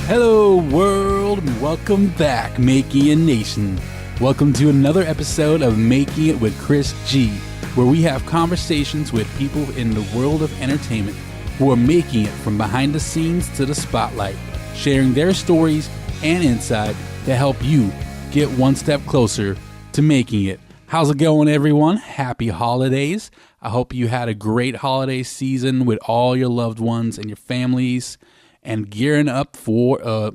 Hello world, and welcome back, Making It Nation. Welcome to another episode of Making It with Chris G, where we have conversations with people in the world of entertainment who are making it from behind the scenes to the spotlight, sharing their stories and insight to help you get one step closer to making it. How's it going, everyone? Happy holidays. I hope you had a great holiday season with all your loved ones and your families, and gearing up for a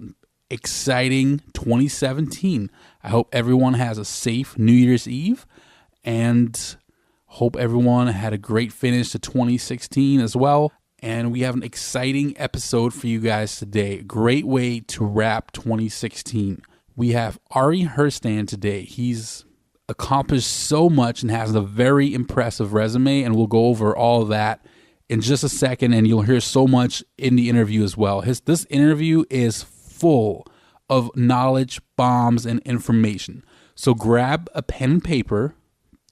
exciting 2017. I hope everyone has a safe New Year's Eve, and hope everyone had a great finish to 2016 as well. And we have an exciting episode for you guys today. Great way to wrap 2016. We have Ari Herstand today. He's accomplished so much and has a very impressive resume, and we'll go over all of that in just a second, and you'll hear so much in the interview as well. This interview is full of knowledge, bombs, and information. So grab a pen and paper,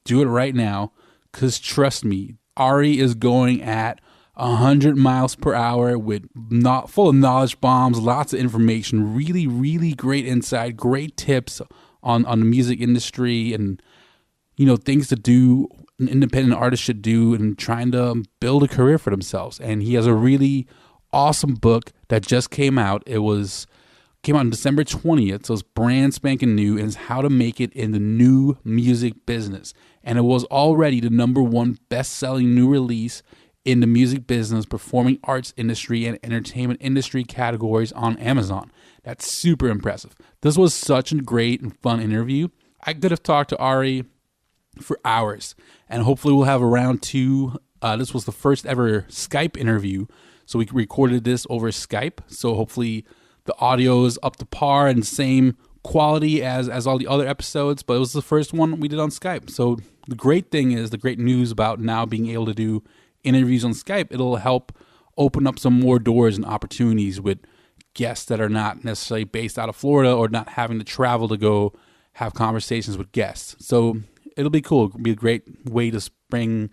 do it right now, because trust me, Ari is going at 100 miles per hour with not full of knowledge bombs, lots of information, really, really great insight, great tips on the music industry and, things to do, an independent artist should do in trying to build a career for themselves. And he has a really awesome book that just came out. Came out on December 20th, so it's brand spanking new, and it's how to make it in the new music business. And it was already the #1 best-selling new release in the music business, performing arts industry, and entertainment industry categories on Amazon. That's super impressive. This was such a great and fun interview. I could have talked to Ari for hours, and hopefully we'll have a round two. This was the first ever Skype interview, so we recorded this over Skype, so hopefully the audio is up to par and same quality as all the other episodes, but it was the first one we did on Skype. So the great thing is, the great news about now being able to do interviews on Skype, it'll help open up some more doors and opportunities with guests that are not necessarily based out of Florida or not having to travel to go have conversations with guests. So it'll be cool. It'll be a great way to bring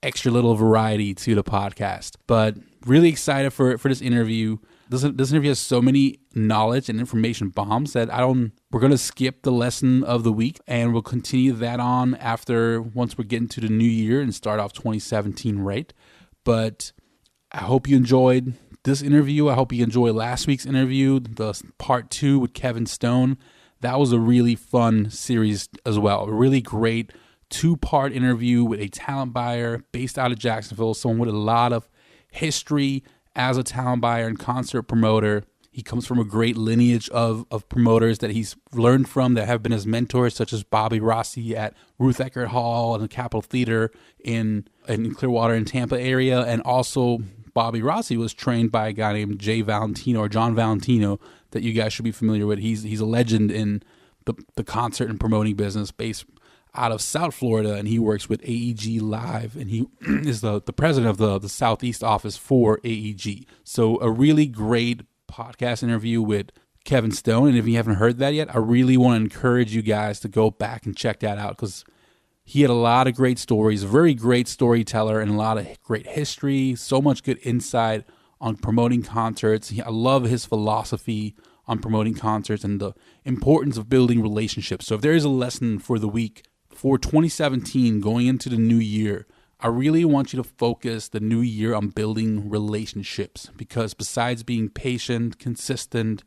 extra little variety to the podcast. But really excited for this interview. This interview has so many knowledge and information bombs that we're going to skip the lesson of the week, and we'll continue that on once we get into the new year and start off 2017 right. But I hope you enjoyed this interview. I hope you enjoyed last week's interview, the part 2 with Kevin Stone. That was a really fun series as well. A really great 2-part interview with a talent buyer based out of Jacksonville, someone with a lot of history as a talent buyer and concert promoter. He comes from a great lineage of promoters that he's learned from that have been his mentors, such as Bobby Rossi at Ruth Eckerd Hall and the Capitol Theater in Clearwater and Tampa area. And also Bobby Rossi was trained by a guy named Jay Valentino or John Valentino that you guys should be familiar with. He's a legend in the concert and promoting business based out of South Florida, and he works with AEG Live, and he is the president of the Southeast office for AEG. So a really great podcast interview with Kevin Stone, and if you haven't heard that yet, I really want to encourage you guys to go back and check that out, because he had a lot of great stories, a very great storyteller, and a lot of great history, so much good insight on promoting concerts. I love his philosophy on promoting concerts and the importance of building relationships. So if there is a lesson for the week for 2017 going into the new year, I really want you to focus the new year on building relationships, because besides being patient, consistent,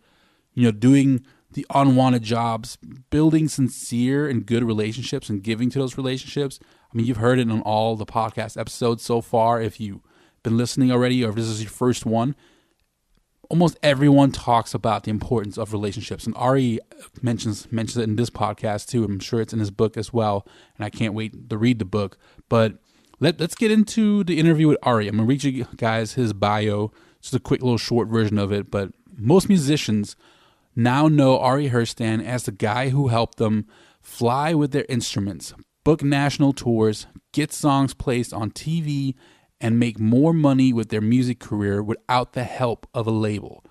doing the unwanted jobs, building sincere and good relationships and giving to those relationships. I mean, you've heard it on all the podcast episodes so far. If you've been listening already, or if this is your first one, almost everyone talks about the importance of relationships. And Ari mentions it in this podcast too. I'm sure it's in his book as well. And I can't wait to read the book. But let's get into the interview with Ari. I'm going to read you guys his bio. Just a quick little short version of it. But most musicians now know Ari Herstand as the guy who helped them fly with their instruments, book national tours, get songs placed on TV, and make more money with their music career without the help of a label.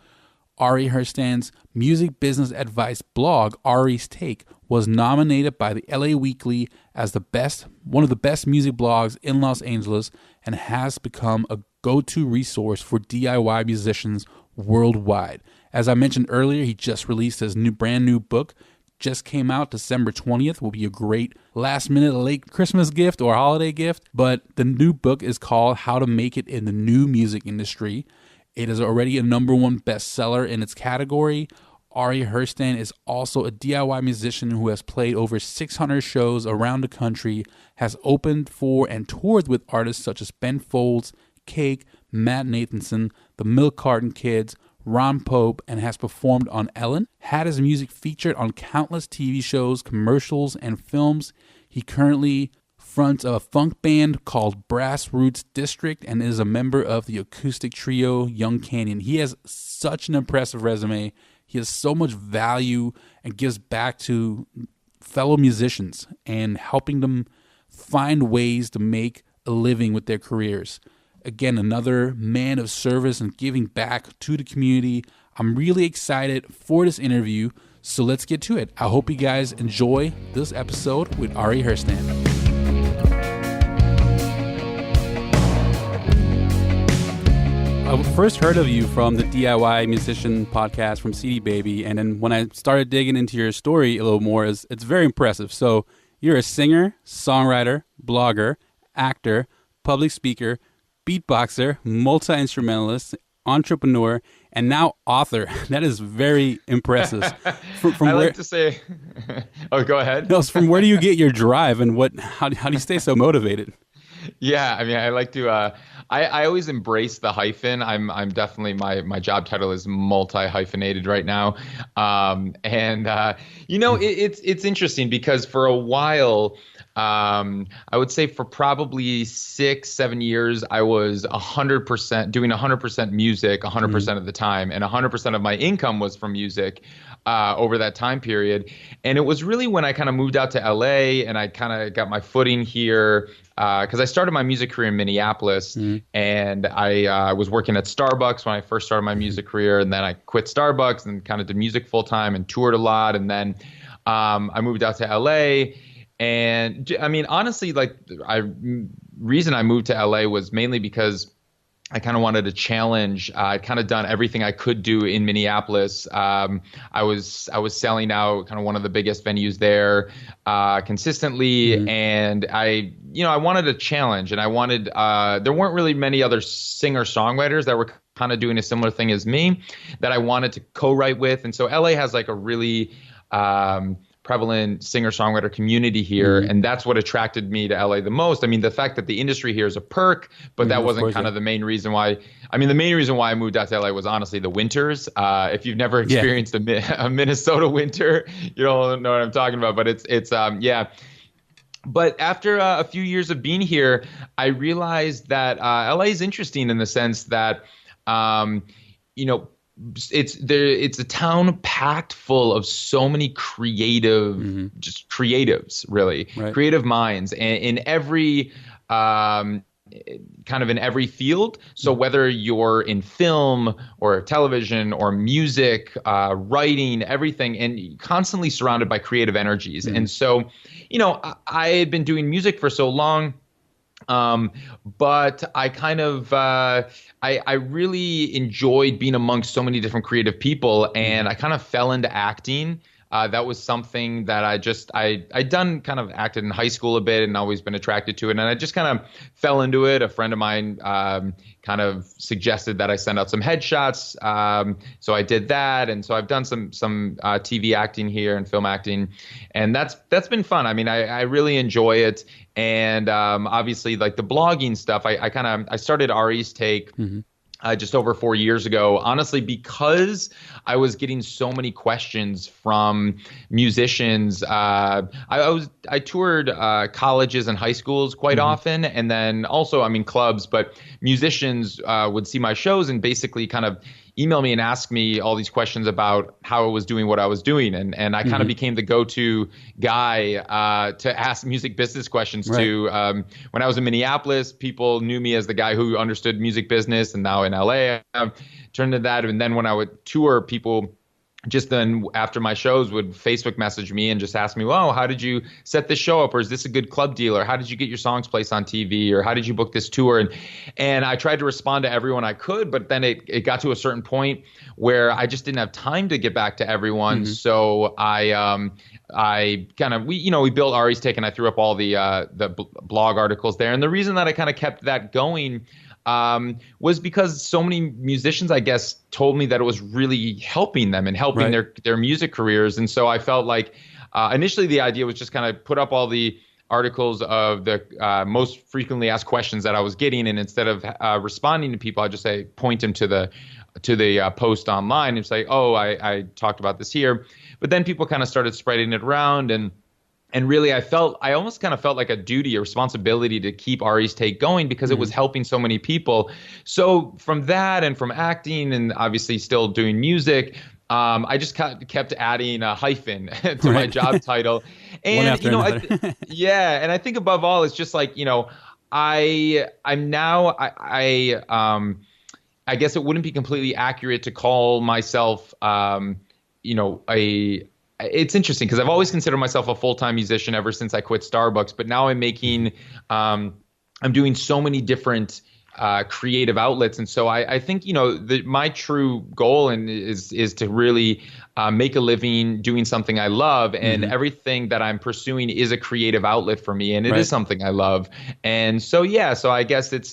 Ari Herstand's music business advice blog, Ari's Take, was nominated by the LA Weekly as one of the best music blogs in Los Angeles, and has become a go-to resource for DIY musicians worldwide. As I mentioned earlier, he just released his brand new book. Just came out December 20th. Will be a great last minute late Christmas gift or holiday gift. But the new book is called How to Make It in the New Music Industry. It is already a #1 bestseller in its category. Ari Herstand is also a DIY musician who has played over 600 shows around the country, has opened for and toured with artists such as Ben Folds, Cake, Matt Nathanson, the Milk Carton Kids, Ron Pope, and has performed on Ellen, had his music featured on countless TV shows, commercials, and films. He currently fronts a funk band called Brass Roots District and is a member of the acoustic trio Young Canyon. He has such an impressive resume. He has so much value and gives back to fellow musicians and helping them find ways to make a living with their careers. Again, another man of service and giving back to the community. I'm really excited for this interview, so let's get to it. I hope you guys enjoy this episode with Ari Herstand. I first heard of you from the DIY Musician podcast from CD Baby, and then when I started digging into your story a little more, it's very impressive. So you're a singer, songwriter, blogger, actor, public speaker, beatboxer, multi-instrumentalist, entrepreneur, and now author. That is very impressive. From I where, like to say, oh, go ahead. No, from where do you get your drive, and how do you stay so motivated? Yeah, I mean, I like to. I always embrace the hyphen. I'm definitely my job title is multi-hyphenated right now, it's interesting because for a while. I would say for probably 6-7 years, I was 100% doing 100% music 100% of the time, and 100% of my income was from music over that time period. And it was really when I kind of moved out to LA and I kind of got my footing here because I started my music career in Minneapolis, and I was working at Starbucks when I first started my music career, and then I quit Starbucks and kind of did music full time and toured a lot, and then I moved out to LA. And I mean, honestly, reason I moved to LA was mainly because I kind of wanted to challenge. I'd kind of done everything I could do in Minneapolis. I was selling out kind of one of the biggest venues there consistently, and I wanted a challenge, and I wanted. There weren't really many other singer-songwriters that were kind of doing a similar thing as me that I wanted to co-write with, and so LA has like a really prevalent singer-songwriter community here, and that's what attracted me to LA the most. I mean, the fact that the industry here is a perk, but that wasn't kind of the main reason why. I mean, the main reason why I moved out to LA was honestly the winters. If you've never experienced a Minnesota winter, you don't know what I'm talking about. But it's. But after a few years of being here, I realized that LA is interesting in the sense that, it's a town packed full of so many creative, just creatives, really, creative minds, and in every kind of in every field. So whether you're in film or television or music, writing, everything, and constantly surrounded by creative energies. And so, I had been doing music for so long. But I kind of, I really enjoyed being amongst so many different creative people, and I kind of fell into acting. That was something that I'd done kind of acted in high school a bit and always been attracted to it. And I just kind of fell into it. A friend of mine kind of suggested that I send out some headshots. So I did that. And so I've done some TV acting here and film acting. And that's been fun. I mean, I really enjoy it. And obviously, like the blogging stuff, I started Ari's Take just over 4 years ago, honestly, because I was getting so many questions from musicians. I toured colleges and high schools quite often, and then also, I mean, clubs, but musicians would see my shows and basically kind of email me and ask me all these questions about how I was doing what I was doing. And I kind of became the go-to guy to ask music business questions to. When I was in Minneapolis, people knew me as the guy who understood music business, and now in LA, I've turned to that. And then when I would tour, people just then after my shows would Facebook message me and just ask me, well, how did you set this show up? Or is this a good club deal? Or how did you get your songs placed on TV? Or how did you book this tour? And I tried to respond to everyone I could, but then it got to a certain point where I just didn't have time to get back to everyone. Mm-hmm. So I kind of, we built Ari's Take, and I threw up all the blog articles there. And the reason that I kind of kept that going was because so many musicians, I guess, told me that it was really helping them and helping their music careers. And so I felt like initially the idea was just kind of put up all the articles of the most frequently asked questions that I was getting. And instead of responding to people, I just say, point them to the post online and say, oh, I talked about this here. But then people kind of started spreading it around, and really, I almost kind of felt like a duty, a responsibility to keep Ari's Take going because it was helping so many people. So from that and from acting and obviously still doing music, I just kept adding a hyphen to my job title. And, one after another. And I think above all, it's just like, I guess it wouldn't be completely accurate to call myself, it's interesting because I've always considered myself a full-time musician ever since I quit Starbucks, but now I'm doing so many different creative outlets. And so I think, my true goal is to really make a living doing something I love. And everything that I'm pursuing is a creative outlet for me. And it is something I love. And so, so I guess it's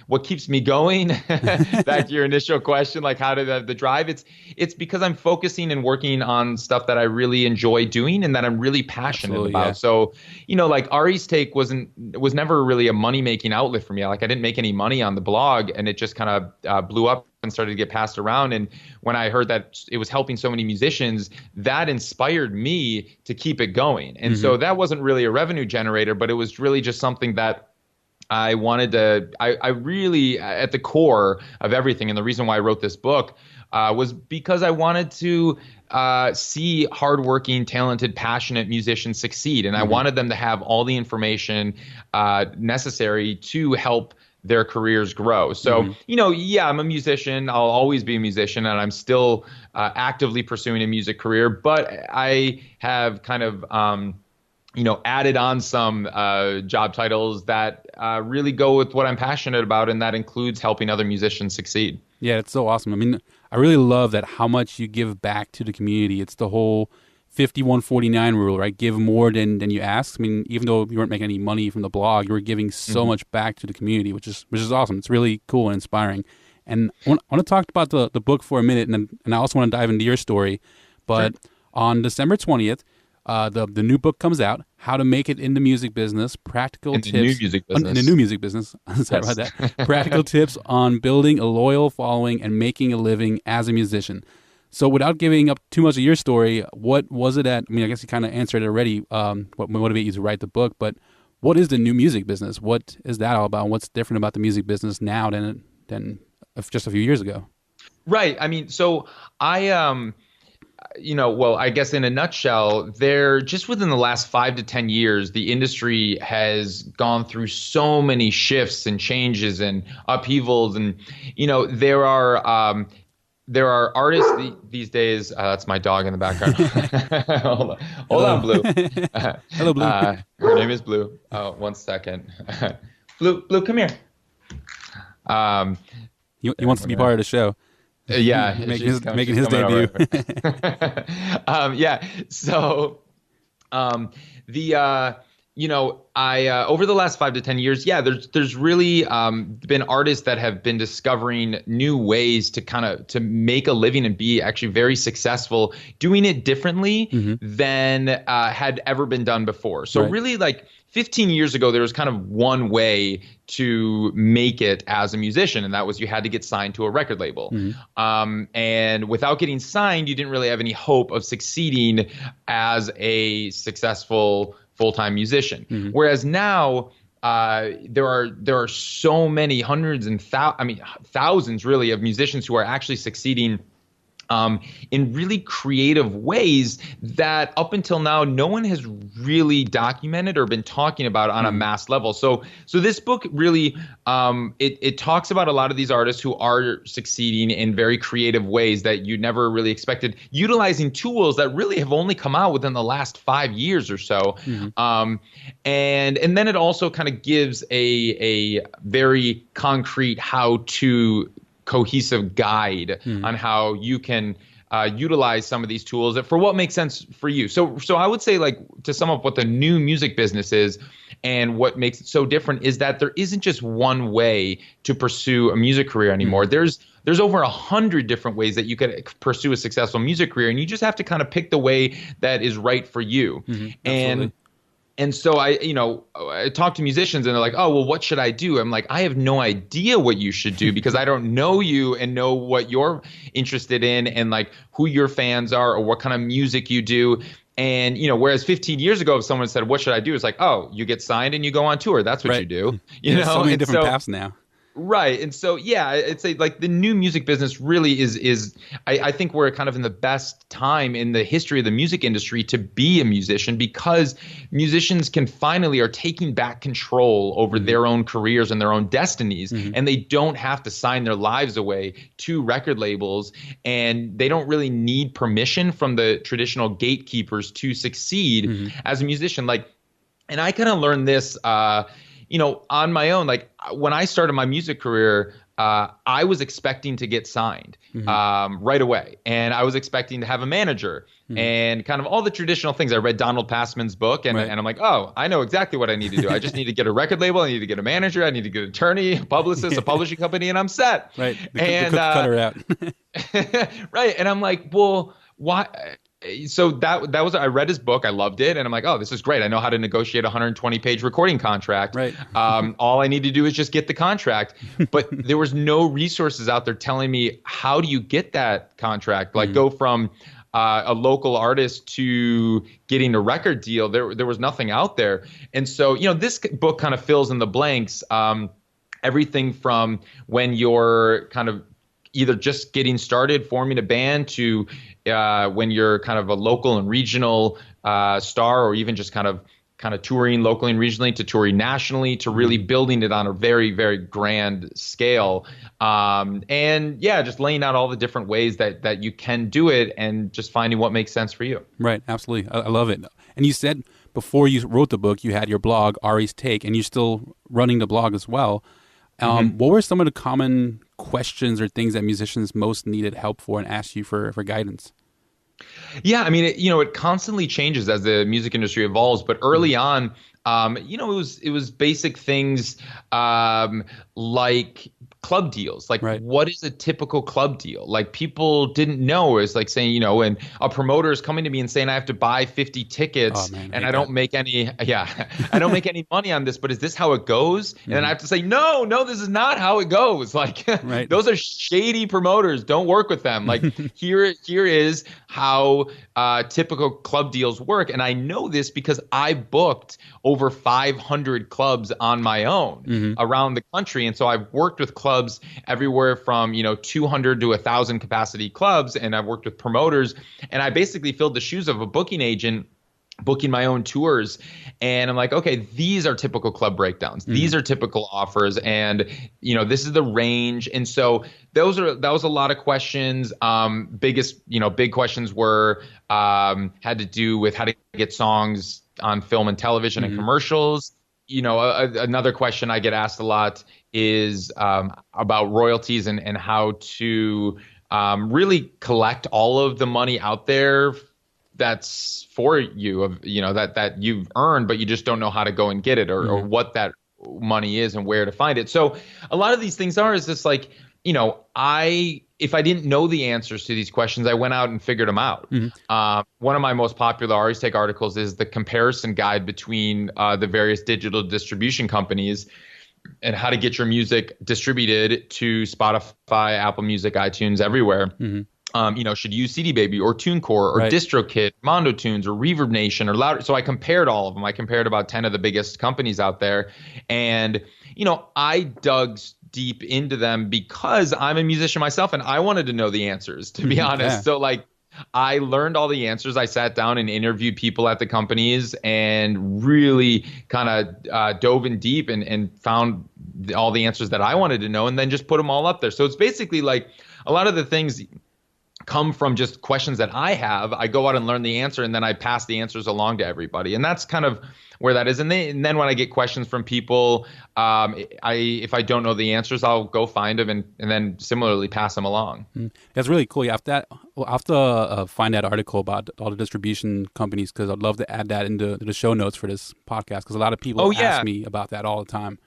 what keeps me going. Back to your initial question, like how did the drive? It's because I'm focusing and working on stuff that I really enjoy doing and that I'm really passionate about. Yeah. So, like Ari's Take was never really a money-making outlet for me. Like I didn't make any money on the blog, and it just kind of blew up and started to get passed around. And when I heard that it was helping so many musicians, that inspired me to keep it going. And so that wasn't really a revenue generator, but it was really just something that I wanted to, I really, at the core of everything, and the reason why I wrote this book was because I wanted to see hardworking, talented, passionate musicians succeed. And I wanted them to have all the information necessary to help their careers grow. So, I'm a musician. I'll always be a musician, and I'm still actively pursuing a music career. But I have kind of, added on some job titles that really go with what I'm passionate about, and that includes helping other musicians succeed. Yeah, it's so awesome. I mean, I really love that how much you give back to the community. It's the whole 51-49 rule, right? Give more than you ask. I mean, even though you weren't making any money from the blog, you were giving so much back to the community, which is awesome. It's really cool and inspiring. And I want to talk about the book for a minute, and I also want to dive into your story. But on December 20th, the new book comes out, How to Make It in the Music Business, Practical Tips. In the new music business. Sorry about that. Practical tips on building a loyal following and making a living as a musician. So without giving up too much of your story, what was it I guess you kind of answered it already, what motivated you to write the book, but what is the new music business? What is that all about? What's different about the music business now than just a few years ago? Right. I mean, so I, I guess in a nutshell, just within the last 5 to 10 years, the industry has gone through so many shifts and changes and upheavals. And, there are artists these days. That's my dog in the background. Hold on, Blue. Hello, Blue. Her name is Blue. Oh, 1 second. Blue, come here. He wants to be part of the show. Yeah, making his debut. So, over the last 5 to 10 years, there's really been artists that have been discovering new ways to make a living and be actually very successful, doing it differently than had ever been done before. So really, like 15 years ago, there was kind of one way to make it as a musician, and that was you had to get signed to a record label. And without getting signed, you didn't really have any hope of succeeding as a successful full-time musician. Whereas now, there are so many hundreds and thousands really of musicians who are actually succeeding in really creative ways that up until now, no one has really documented or been talking about on a mass level. So this book really, it talks about a lot of these artists who are succeeding in very creative ways that you never really expected, utilizing tools that really have only come out within the last 5 years or so. And then it also kind of gives a very concrete how-to cohesive guide on how you can utilize some of these tools for what makes sense for you. So I would say, like, to sum up what the new music business is and what makes it so different is that there isn't just one way to pursue a music career anymore. There's over 100 different ways that you could pursue a successful music career, and you just have to kind of pick the way that is right for you. And so I talk to musicians and they're like, oh, well, what should I do? I'm like, I have no idea what you should do because I don't know you and know what you're interested in and like who your fans are or what kind of music you do. And, whereas 15 years ago, if someone said, what should I do? It's like, oh, you get signed and you go on tour. That's what you do. There's so many different paths now. Right. And so, yeah, it's like the new music business really is I think we're kind of in the best time in the history of the music industry to be a musician, because musicians are taking back control over their own careers and their own destinies. And they don't have to sign their lives away to record labels. And they don't really need permission from the traditional gatekeepers to succeed as a musician. And I kind of learned this, on my own. Like, when I started my music career, I was expecting to get signed right away. And I was expecting to have a manager and kind of all the traditional things. I read Donald Passman's book and I'm like, oh, I know exactly what I need to do. I just need to get a record label. I need to get a manager. I need to get an attorney, a publicist, a publishing company, and I'm set. Right. The cookie cutter out. Right. And I'm like, well, why? So that was, I read his book. I loved it. And I'm like, oh, this is great. I know how to negotiate a 120-page recording contract. Right. All I need to do is just get the contract. But there was no resources out there telling me, how do you get that contract? Like, go from a local artist to getting a record deal. There was nothing out there. And so, this book kind of fills in the blanks. Everything from when you're kind of either just getting started, forming a band, to when you're kind of a local and regional star, or even just kind of touring locally and regionally, to touring nationally, to really building it on a very, very grand scale. And yeah, just laying out all the different ways that you can do it and just finding what makes sense for you. Right. Absolutely. I love it. And you said before you wrote the book, you had your blog, Ari's Take, and you're still running the blog as well. What were some of the common questions or things that musicians most needed help for and asked you for guidance? Yeah, I mean, it constantly changes as the music industry evolves. But early on, it was basic things like club deals. Like, what is a typical club deal? Like, people didn't know. It's like saying, and a promoter is coming to me and saying, I have to buy 50 tickets and I don't make any, I don't make any money on this, but is this how it goes? And then I have to say, no, this is not how it goes. Like, those are shady promoters. Don't work with them. Like, here is how typical club deals work. And I know this because I booked over 500 clubs on my own around the country. And so I've worked with clubs everywhere from 200 to 1,000 capacity clubs, and I've worked with promoters, and I basically filled the shoes of a booking agent booking my own tours. And I'm like, okay, these are typical club breakdowns. These are typical offers, and this is the range. And so that was a lot of questions. Big questions were had to do with how to get songs on film and television and commercials. Another question I get asked a lot is about royalties and how to really collect all of the money out there that's for you, that you've earned, but you just don't know how to go and get it, or what that money is and where to find it. So a lot of these things is just like, if I didn't know the answers to these questions, I went out and figured them out. One of my most popular Ari's Take articles is the comparison guide between the various digital distribution companies and how to get your music distributed to Spotify, Apple Music, iTunes, everywhere. should use CD Baby or TuneCore or Right. DistroKid, Mondo Tunes or Reverb Nation or Louder. So I compared all of them. I compared about 10 of the biggest companies out there. And, I dug deep into them because I'm a musician myself and I wanted to know the answers, to be honest. Yeah. So like I learned all the answers. I sat down and interviewed people at the companies and really kind of dove in deep and found all the answers that I wanted to know and then just put them all up there. So it's basically like a lot of the things come from just questions that I have. I go out and learn the answer, and then I pass the answers along to everybody. And that's kind of where that is. And then when I get questions from people, if I don't know the answers, I'll go find them and then similarly pass them along. That's really cool. I'll have to find that article about all the distribution companies because I'd love to add that into the show notes for this podcast because a lot of people ask me about that all the time.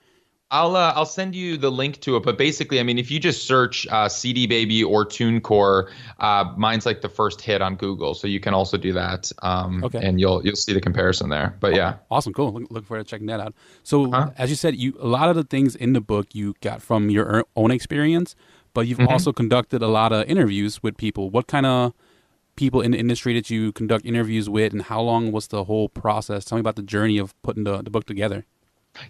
I'll send you the link to it, but basically, I mean, if you just search CD Baby or TuneCore, mine's like the first hit on Google, so you can also do that, and you'll see the comparison there. But yeah, awesome, cool. Look forward to checking that out. So, as you said, a lot of the things in the book you got from your own experience, but you've also conducted a lot of interviews with people. What kind of people in the industry did you conduct interviews with, and how long was the whole process? Tell me about the journey of putting the book together.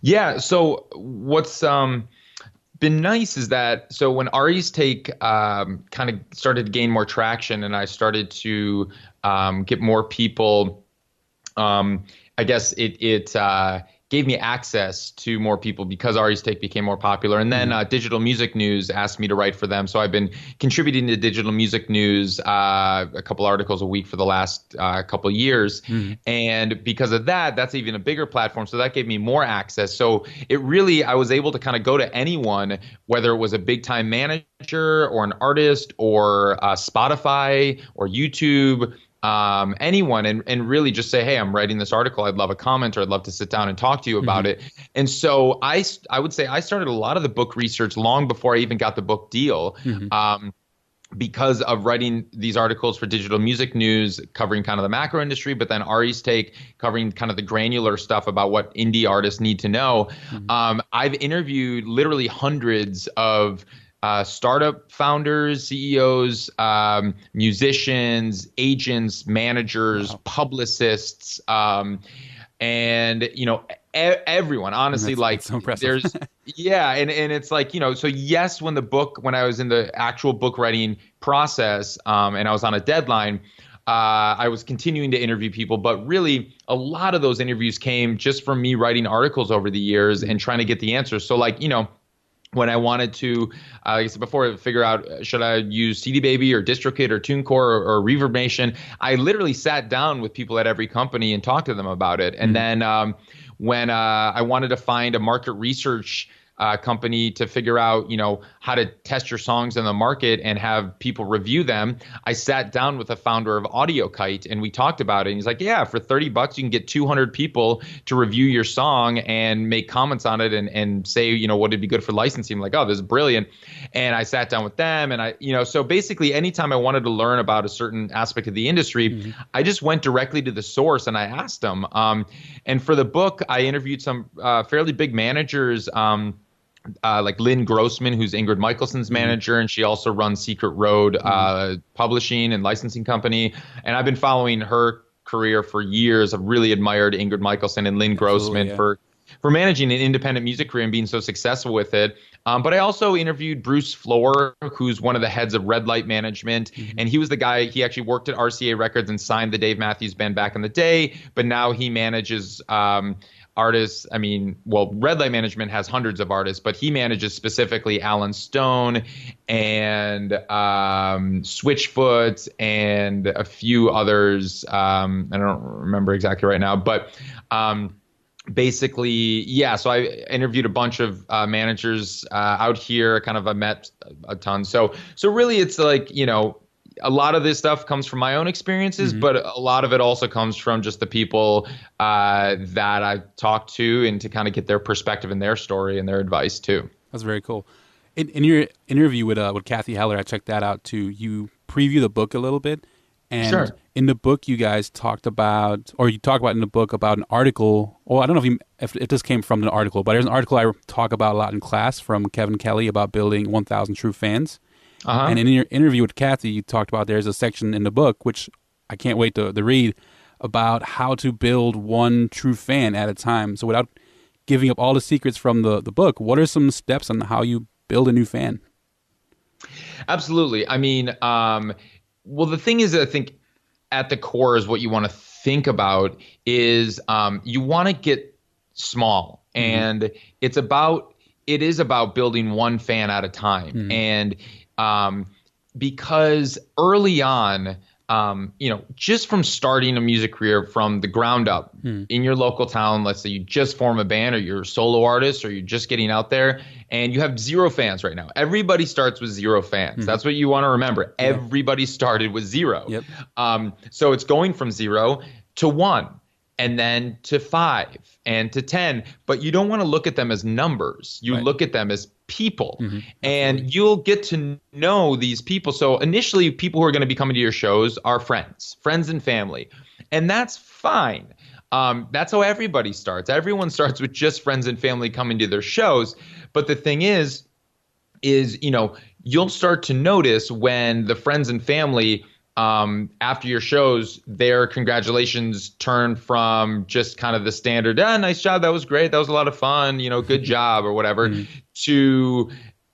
Yeah. So what's been nice is that when Ari's Take kind of started to gain more traction and I started to get more people, I guess it gave me access to more people because Ari's Take became more popular. And then Digital Music News asked me to write for them. So I've been contributing to Digital Music News, a couple articles a week for the last couple of years. And because of that, that's even a bigger platform. So that gave me more access. So I was able to kind of go to anyone, whether it was a big time manager or an artist or Spotify or YouTube, anyone and really just say, hey, I'm writing this article. I'd love a comment or I'd love to sit down and talk to you about it. And so I would say I started a lot of the book research long before I even got the book deal. Because of writing these articles for Digital Music News covering kind of the macro industry, but then Ari's Take covering kind of the granular stuff about what indie artists need to know. I've interviewed literally hundreds of startup founders, CEOs, musicians, agents, managers, publicists, and everyone. Honestly, that's so impressive. there's and it's like so yes, when I was in the actual book writing process, and I was on a deadline. I was continuing to interview people, but really a lot of those interviews came just from me writing articles over the years and trying to get the answers. So like when I wanted to, like I said before, figure out should I use CD Baby or DistroKid or TuneCore or Reverb Nation, I literally sat down with people at every company and talked to them about it. And then when I wanted to find a market research company to figure out, how to test your songs in the market and have people review them, I sat down with the founder of AudioKite and we talked about it. And he's like, yeah, for $30 you can get 200 people to review your song and make comments on it and say, what would be good for licensing. I'm like, oh, this is brilliant. And I sat down with them and so basically anytime I wanted to learn about a certain aspect of the industry, I just went directly to the source and I asked them. And for the book, I interviewed some fairly big managers, like Lynn Grossman, who's Ingrid Michaelson's manager, and she also runs Secret Road publishing and licensing company. And I've been following her career for years. I've really admired Ingrid Michaelson and Lynn Grossman for managing an independent music career and being so successful with it. But I also interviewed Bruce Flohr, who's one of the heads of Red Light Management. And he was the guy, he actually worked at RCA Records and signed the Dave Matthews Band back in the day. But now he manages artists. I mean, Red Light Management has hundreds of artists, but he manages specifically Alan Stone and Switchfoot and a few others. I don't remember exactly right now, but basically, so I interviewed a bunch of managers out here. I met a ton. So really, it's like a lot of this stuff comes from my own experiences, but a lot of it also comes from just the people that I've talked to and to kind of get their perspective and their story and their advice too. That's very cool. In your interview with Kathy Heller, I checked that out too. You preview the book a little bit, And Sure. in the book, you guys talked about, or you talk about in the book about an article. Oh, I don't know if this came from an article, but there's an article I talk about a lot in class from Kevin Kelly about building 1,000 true fans. Uh-huh. And in your interview with Kathy, you talked about there's a section in the book, which I can't wait to read, about how to build one true fan at a time. So without giving up all the secrets from the book, what are some steps on how you build a new fan? Absolutely. I mean, well, the thing is, I think at the core is what you want to think about is you want to get small, and it is about building one fan at a time. And because early on, just from starting a music career from the ground up in your local town, let's say you just form a band or you're a solo artist or you're just getting out there and you have 0 fans right now. Everybody starts with 0 fans. That's what you want to remember. Yeah. Everybody started with 0. Yep. So it's going from 0 to 1. And then to 5 and to 10, but you don't want to look at them as numbers. You look at them as people, and you'll get to know these people. So initially, people who are going to be coming to your shows are friends and family, and that's fine. That's how everybody starts. Everyone starts with just friends and family coming to their shows. But the thing is you'll start to notice when the friends and family after your shows, their congratulations turn from just kind of the standard, nice job, that was great, that was a lot of fun, good job or whatever, to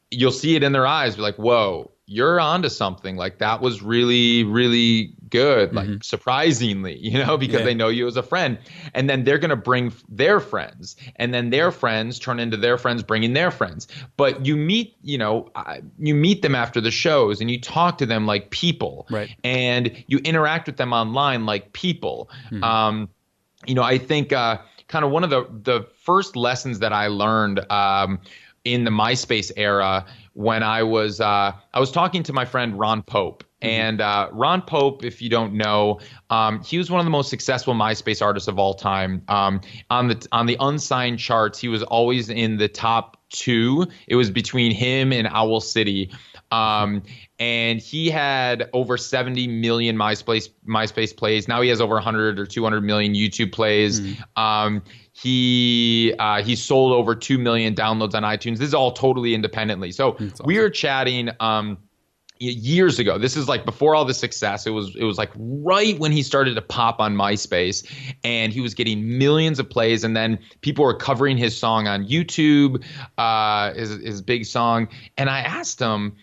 you'll see it in their eyes, be like, whoa, you're onto something. Like that was really, really good, like surprisingly, because they know you as a friend. And then they're going to bring their friends, and then their friends turn into their friends bringing their friends. But you meet them after the shows and you talk to them like people, right? And you interact with them online like people. I think kind of one of the first lessons that I learned in the MySpace era, when I was talking to my friend Ron Pope. And Ron Pope, if you don't know, he was one of the most successful MySpace artists of all time. On the unsigned charts, he was always in the top 2. It was between him and Owl City. And he had over 70 million MySpace plays. Now he has over 100 or 200 million YouTube plays. He sold over 2 million downloads on iTunes. This is all totally independently. So awesome. We were chatting years ago. This is like before all the success. It was like right when he started to pop on MySpace, and he was getting millions of plays. And then people were covering his song on YouTube, his big song. And I asked him,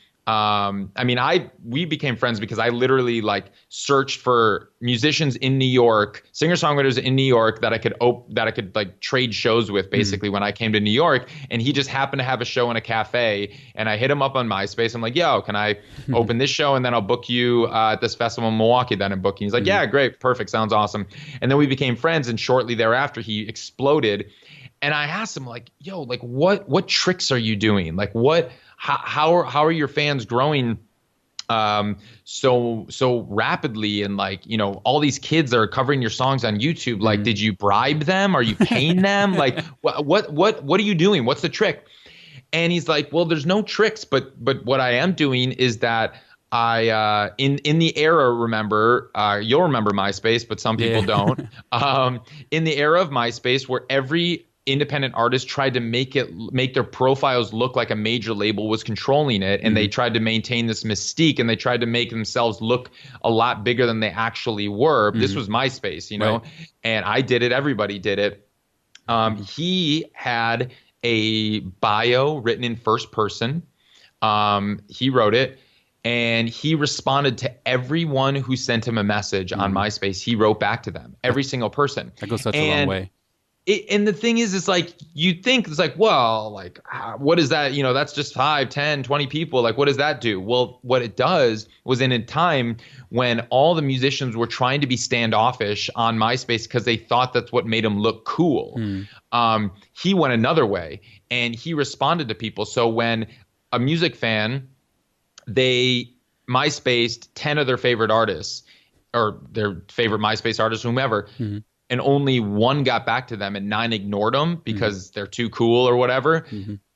we became friends because I literally searched for musicians in New York, singer-songwriters in New York that I could like trade shows with basically when I came to New York. And he just happened to have a show in a cafe, and I hit him up on MySpace. I'm like, yo, can I open this show? And then I'll book you at this festival in Milwaukee that I'm booking. He's like, yeah, great. Perfect. Sounds awesome. And then we became friends. And shortly thereafter, he exploded. And I asked him what tricks are you doing? How are your fans growing so rapidly, and all these kids are covering your songs on YouTube? Did you bribe them? Are you paying them? What are you doing? What's the trick? And he's like, well, there's no tricks, but what I am doing is that I in the era, remember, you'll remember MySpace, but some people don't. In the era of MySpace, where every independent artists tried to make their profiles look like a major label was controlling it, and they tried to maintain this mystique, and they tried to make themselves look a lot bigger than they actually were. This was MySpace, right. And I did it. Everybody did it. He had a bio written in first person. He wrote it, and he responded to everyone who sent him a message on MySpace. He wrote back to them, every single person. That goes such a long way. And the thing is, it's like, you think it's like, well, what is that? That's just 5, 10, 20 people. What does that do? Well, what it does was, in a time when all the musicians were trying to be standoffish on MySpace because they thought that's what made them look cool. He went another way, and he responded to people. So when a music fan, they MySpaced 10 of their favorite artists, or their favorite MySpace artists, whomever, and only 1 got back to them and 9 ignored them because they're too cool or whatever,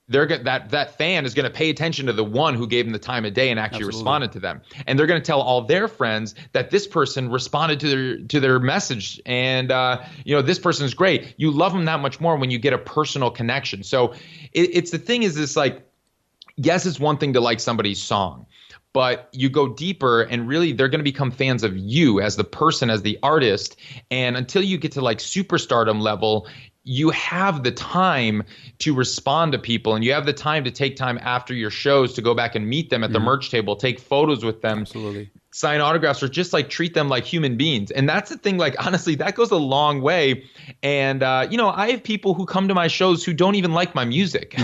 that fan is going to pay attention to the one who gave them the time of day and actually Absolutely. responded to them, and they're going to tell all their friends that this person responded to their message, and this person is great. You love them that much more when you get a personal connection. So it's the thing is this, like, yes, it's one thing to like somebody's song, but you go deeper and really they're going to become fans of you as the person, as the artist. And until you get to like superstardom level, you have the time to respond to people, and you have the time to take time after your shows to go back and meet them at the merch table, take photos with them, Absolutely. sign autographs, or just like treat them like human beings. And that's the thing, like, honestly, that goes a long way. And, I have people who come to my shows who don't even like my music.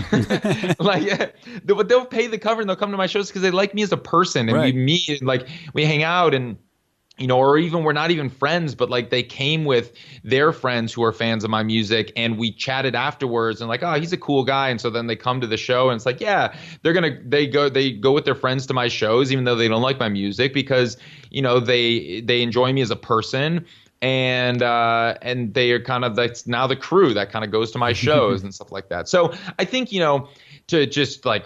Like, they'll pay the cover and they'll come to my shows because they like me as a person, and Right. we meet and like we hang out, and or even we're not even friends, but like they came with their friends who are fans of my music, and we chatted afterwards and like, oh, he's a cool guy. And so then they come to the show, and it's like, yeah, they go with their friends to my shows, even though they don't like my music, because, they enjoy me as a person. And they are kind of, that's now the crew that kind of goes to my shows and stuff like that. So I think, to just like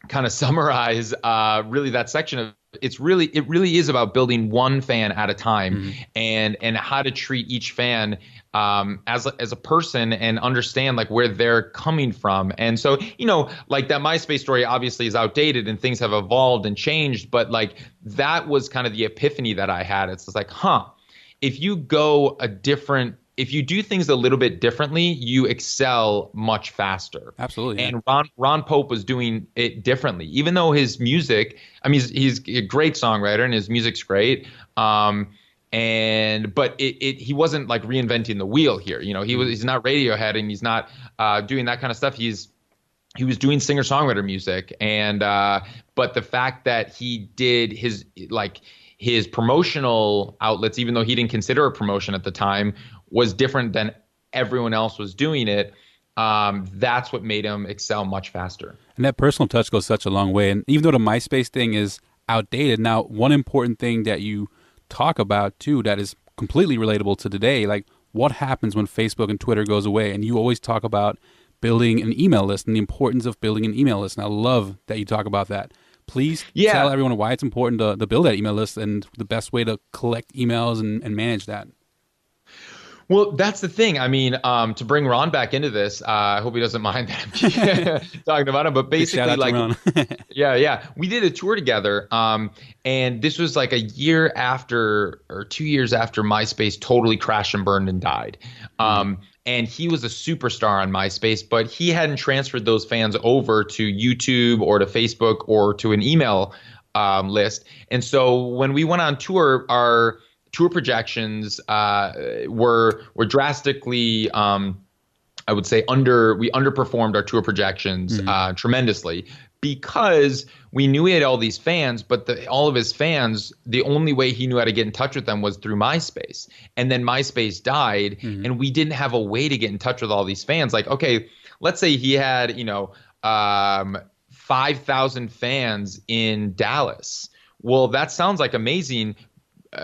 kind of summarize really that section of, it really is about building one fan at a time, and how to treat each fan as a person, and understand like where they're coming from. And so, like that MySpace story obviously is outdated and things have evolved and changed, but like that was kind of the epiphany that I had. It's just like, if you do things a little bit differently, you excel much faster. Absolutely. Yeah. And Ron Pope was doing it differently, even though his music, I mean, he's a great songwriter and his music's great. But he wasn't like reinventing the wheel here. He's not Radiohead, and he's not doing that kind of stuff. He was doing singer-songwriter music, and but the fact that he did his promotional outlets, even though he didn't consider a promotion at the time, was different than everyone else was doing it. That's what made him excel much faster. And that personal touch goes such a long way. And even though the MySpace thing is outdated, now one important thing that you talk about too that is completely relatable to today, like what happens when Facebook and Twitter goes away? And you always talk about building an email list and the importance of building an email list. And I love that you talk about that. Please tell everyone why it's important to build that email list and the best way to collect emails and manage that. Well, that's the thing. I mean, to bring Ron back into this, I hope he doesn't mind that I'm talking about him. But basically, like, we did a tour together, and this was like a year after or 2 years after MySpace totally crashed and burned and died. And he was a superstar on MySpace, but he hadn't transferred those fans over to YouTube or to Facebook or to an email list. And so when we went on tour, our tour projections were drastically, I would say, we underperformed our tour projections tremendously, because we knew he had all these fans, but all of his fans, the only way he knew how to get in touch with them was through MySpace. And then MySpace died, and we didn't have a way to get in touch with all these fans. Like, okay, let's say he had, 5,000 fans in Dallas. Well, that sounds like amazing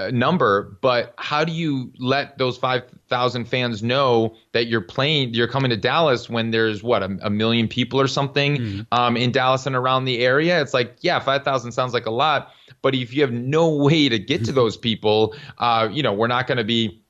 number, but how do you let those 5,000 fans know that you're coming to Dallas when there's what, a million people or something in Dallas and around the area? It's like, yeah, 5,000 sounds like a lot, but if you have no way to get to those people, we're not going to be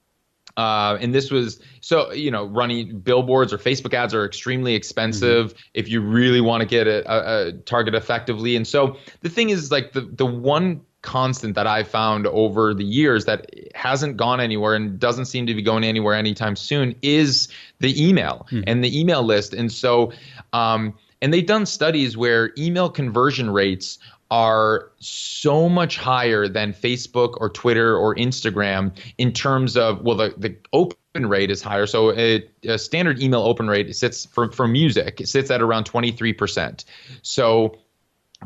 and this was running billboards or Facebook ads are extremely expensive if you really want to get a target effectively. And so the thing is, like, the one constant that I've found over the years that hasn't gone anywhere and doesn't seem to be going anywhere anytime soon is the email and the email list. And so, and they've done studies where email conversion rates are so much higher than Facebook or Twitter or Instagram in terms of, well, the open rate is higher. So a standard email open rate sits for music, it sits at around 23%. So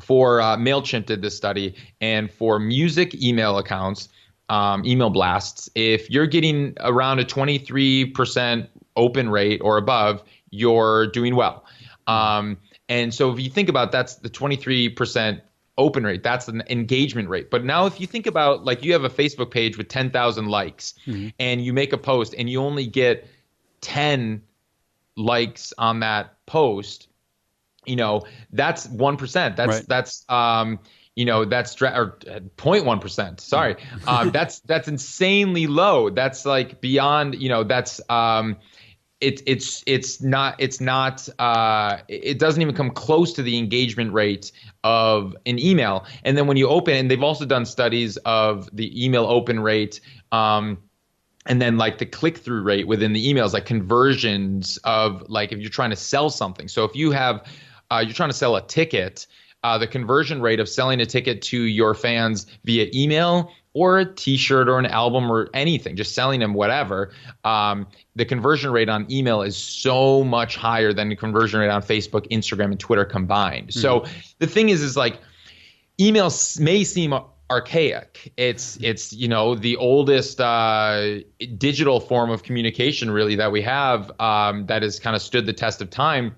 for MailChimp did this study, and for music email accounts, email blasts, if you're getting around a 23% open rate or above, you're doing well. And so if you think about, that's the 23% open rate, that's an engagement rate. But now if you think about, like, you have a Facebook page with 10,000 likes and you make a post and you only get 10 likes on that post, that's 1%. Right. That's 0.1%. Sorry. That's insanely low. That's like beyond, it doesn't even come close to the engagement rate of an email. And then when you open, and they've also done studies of the email open rate, and then like the click-through rate within the emails, like conversions of like if you're trying to sell something. So if you have, you're trying to sell a ticket, the conversion rate of selling a ticket to your fans via email or a t-shirt or an album or anything, just selling them whatever, the conversion rate on email is so much higher than the conversion rate on Facebook, Instagram, and Twitter combined. Mm-hmm. So the thing is like email may seem archaic. It's the oldest digital form of communication really that we have, that has kind of stood the test of time,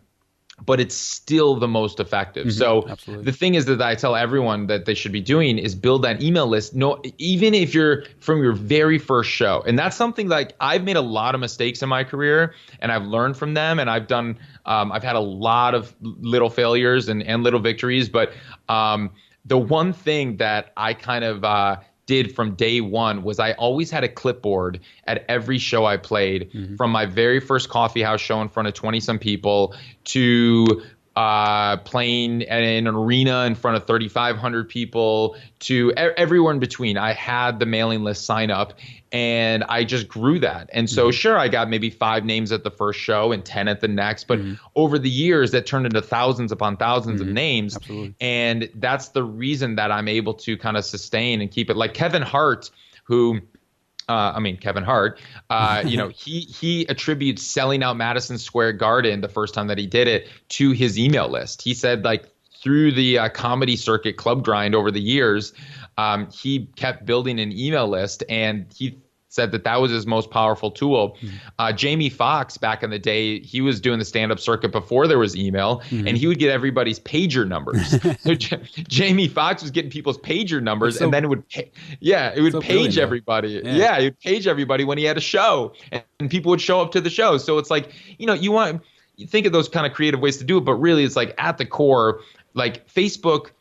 but it's still the most effective. Mm-hmm, so absolutely. The thing is that I tell everyone that they should be doing is build that email list. No, even if you're from your very first show, and that's something like I've made a lot of mistakes in my career and I've learned from them, and I've done, I've had a lot of little failures and little victories, but the one thing that I kind of did from day one was I always had a clipboard at every show I played, mm-hmm. from my very first coffee house show in front of 20-some people to playing in an arena in front of 3,500 people to everywhere in between. I had the mailing list sign up, and I just grew that. And so, mm-hmm. sure, I got maybe 5 names at the first show and 10 at the next. But mm-hmm. over the years, that turned into thousands upon thousands mm-hmm. of names. Absolutely. And that's the reason that I'm able to kind of sustain and keep it. Like Kevin Hart, who... Kevin Hart, he attributes selling out Madison Square Garden the first time that he did it to his email list. He said, like, through the comedy circuit club grind over the years, he kept building an email list, and he said that was his most powerful tool. Mm-hmm. Jamie Foxx, back in the day, he was doing the stand-up circuit before there was email, mm-hmm. and he would get everybody's pager numbers. So Jamie Foxx was getting people's pager numbers, and then it would page everybody. Yeah, it would page everybody when he had a show, and people would show up to the show. So it's like, you think of those kind of creative ways to do it, but really it's like at the core, like Facebook.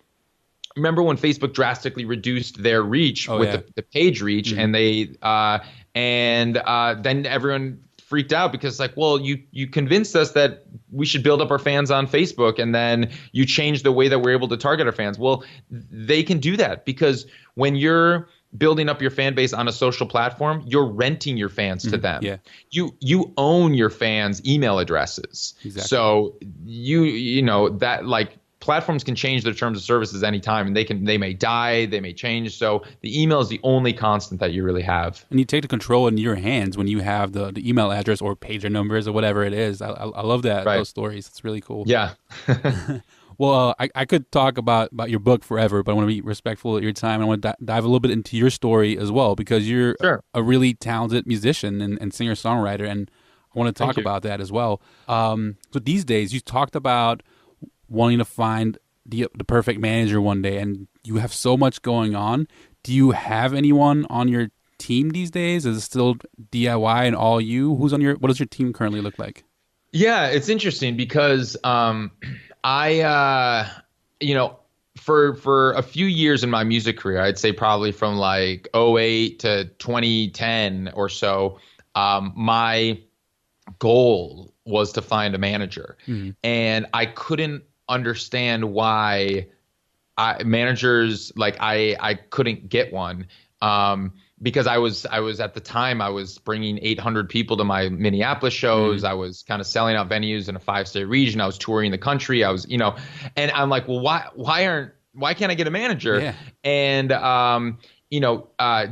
Remember when Facebook drastically reduced their reach with the page reach, mm-hmm. and then everyone freaked out because like, well, you convinced us that we should build up our fans on Facebook, and then you changed the way that we're able to target our fans. Well, they can do that because when you're building up your fan base on a social platform, you're renting your fans to them. Yeah. You own your fans' email addresses. Exactly. So you know that like. Platforms can change their terms of services anytime, and they may die, they may change. So the email is the only constant that you really have. And you take the control in your hands when you have the email address or pager numbers or whatever it is. I love that, those stories. It's really cool. Yeah. Well, I could talk about your book forever, but I want to be respectful of your time. I want to dive a little bit into your story as well, because you're a really talented musician and singer-songwriter, and I want to talk about that as well. So these days, you talked about wanting to find the perfect manager one day, and you have so much going on. Do you have anyone on your team these days? Is it still DIY and all you? What does your team currently look like? Yeah, it's interesting because for a few years in my music career, I'd say probably from like 2008 to 2010 or so, my goal was to find a manager. Mm-hmm. And I couldn't understand why managers, like I couldn't get one, because I was at the time I was bringing 800 people to my Minneapolis shows. I was kind of selling out venues in a 5-state region. I was touring the country. I was, and I'm like, well, why can't I get a manager? Yeah. And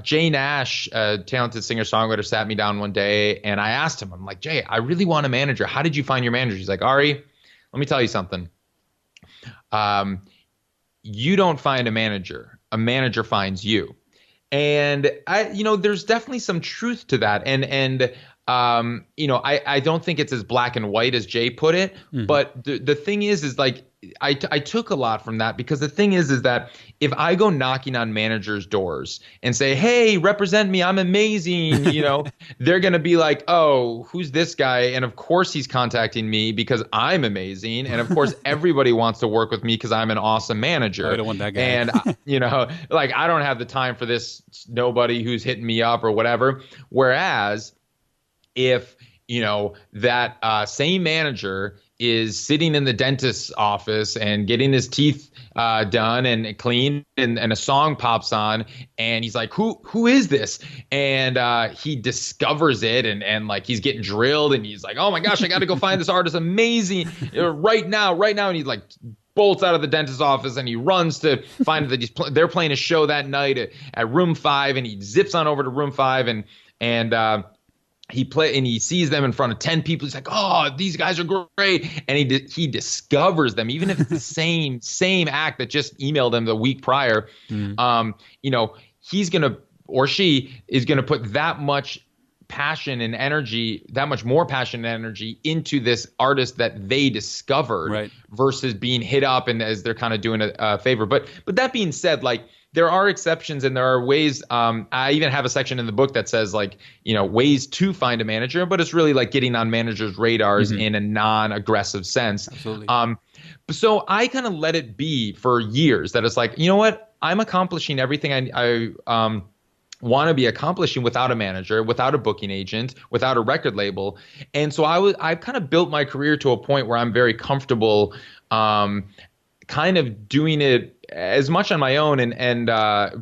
Jay Nash, a talented singer-songwriter, sat me down one day, and I asked him, I'm like, Jay, I really want a manager. How did you find your manager? He's like, Ari, let me tell you something. You don't find a manager finds you. And there's definitely some truth to that. And I don't think it's as black and white as Jay put it. But the thing is like, I took a lot from that, because the thing is that if I go knocking on managers' doors and say, hey, represent me, I'm amazing, they're going to be like, oh, who's this guy? And of course he's contacting me because I'm amazing. And of course everybody wants to work with me because I'm an awesome manager. I don't want that guy. And, like, I don't have the time for this nobody who's hitting me up or whatever. Whereas if, that same manager is sitting in the dentist's office and getting his teeth done and clean, and a song pops on and he's like, who is this? And he discovers it, and like he's getting drilled and he's like, oh my gosh, I got to go find this artist, amazing, right now. And he's like bolts out of the dentist's office and he runs to find that they're playing a show that night at room 5, and he zips on over to room 5 and he sees them in front of 10 people. He's like, oh, these guys are great. And he discovers them, even if it's the same act that just emailed him the week prior. He's going to, or she is going to put that much passion and energy, that much more passion and energy into this artist that they discovered, right, versus being hit up and as they're kind of doing a favor. But that being said, like, there are exceptions and there are ways. I even have a section in the book that says, like, ways to find a manager, but it's really like getting on managers' radars in a non-aggressive sense. Absolutely. So I kind of let it be for years that it's like, you know what? I'm accomplishing everything I want to be accomplishing without a manager, without a booking agent, without a record label. And so I've kind of built my career to a point where I'm very comfortable kind of doing it as much on my own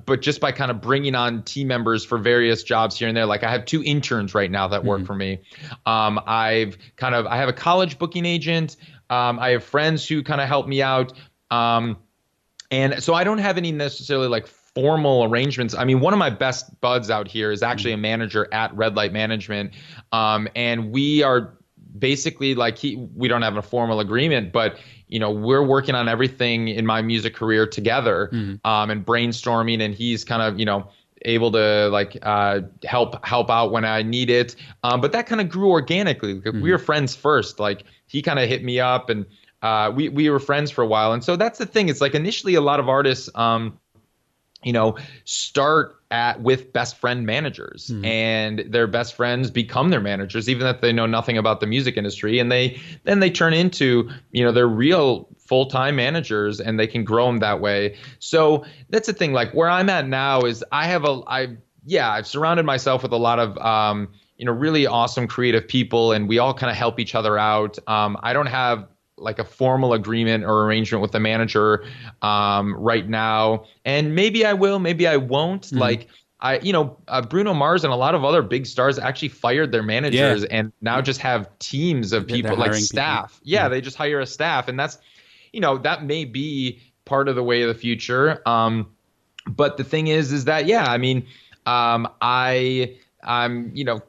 but just by kind of bringing on team members for various jobs here and there. Like, I have 2 interns right now that work for me. I have a college booking agent. I have friends who kind of help me out. And so I don't have any necessarily like formal arrangements. I mean, one of my best buds out here is actually a manager at Red Light Management. And we are basically like, we don't have a formal agreement, but we're working on everything in my music career together, and brainstorming, and he's kind of, able to like help out when I need it. But that kind of grew organically. We were friends first. Like, he kind of hit me up, and we were friends for a while. And so that's the thing. It's like, initially a lot of artists start with best friend managers, and their best friends become their managers, even if they know nothing about the music industry. And then they turn into, their real full-time managers, and they can grow them that way. So that's the thing. Like, where I'm at now is I've surrounded myself with a lot of, really awesome creative people, and we all kind of help each other out. I don't have like a formal agreement or arrangement with the manager right now. And maybe I will, maybe I won't. Like, Bruno Mars and a lot of other big stars actually fired their managers and now just have teams of people, like staff. People. Yeah, they just hire a staff. And that's, that may be part of the way of the future. But the thing is that, I mean, I'm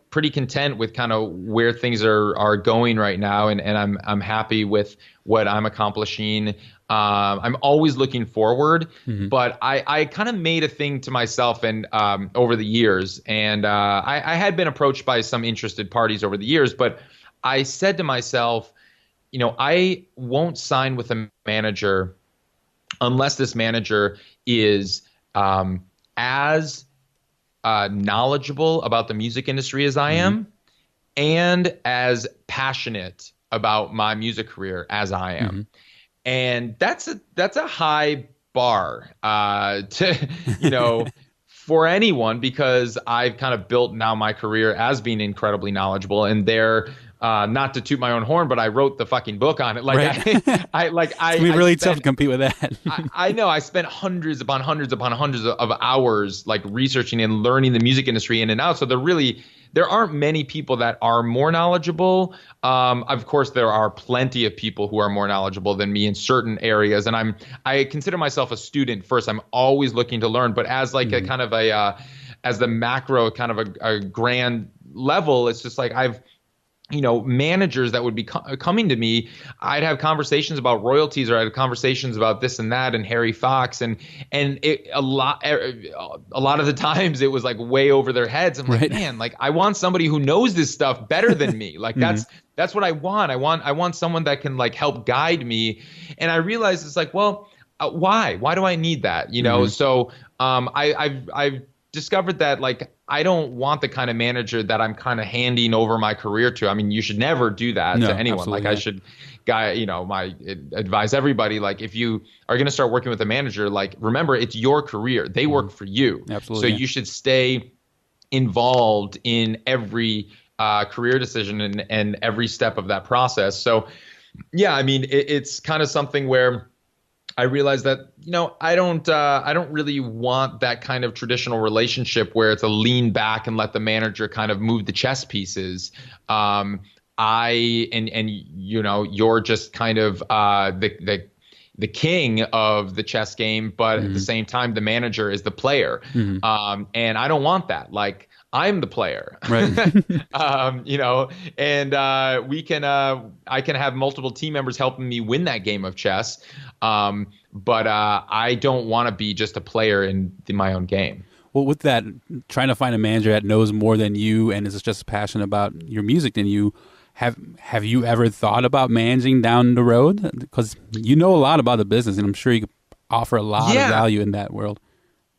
pretty content with kind of where things are going right now, and I'm happy with what I'm accomplishing. I'm always looking forward, but I kind of made a thing to myself and over the years, and I had been approached by some interested parties over the years, but I said to myself, I won't sign with a manager unless this manager is as knowledgeable about the music industry as I am, and as passionate about my music career as I am. And that's a high bar to for anyone, because I've kind of built now my career as being incredibly knowledgeable, and they're not to toot my own horn, but I wrote the fucking book on it. Like, right. It's really tough to compete with that. I know. I spent hundreds upon hundreds of hours like researching and learning the music industry in and out. So there aren't many people that are more knowledgeable. Of course, there are plenty of people who are more knowledgeable than me in certain areas, and I consider myself a student first. I'm always looking to learn, but as like a kind of as the macro kind of a grand level, it's just like managers that would be coming to me, I'd have conversations about royalties, or I'd have conversations about this and that and Harry Fox, and a lot of the times it was like way over their heads. I'm like, man, like I want somebody who knows this stuff better than me. Like that's what I want. I want someone that can like help guide me. And I realized it's like, well, why do I need that? So I've discovered that like I don't want the kind of manager that I'm kind of handing over my career to. I mean, you should never do that to anyone. Like I should advise everybody, like if you are going to start working with a manager, like remember it's your career. They work for you. Absolutely. So you should stay involved in every career decision and every step of that process. So yeah, I mean, it's kind of something where I realized that, I don't really want that kind of traditional relationship where it's a lean back and let the manager kind of move the chess pieces. You're just kind of the king of the chess game, but at the same time, the manager is the player. And I don't want that. Like, I'm the player, right? I can have multiple team members helping me win that game of chess. But I don't want to be just a player in my own game. Well, with that, trying to find a manager that knows more than you and is just passionate about your music than you, have you ever thought about managing down the road? Because you know a lot about the business, and I'm sure you could offer a lot of value in that world.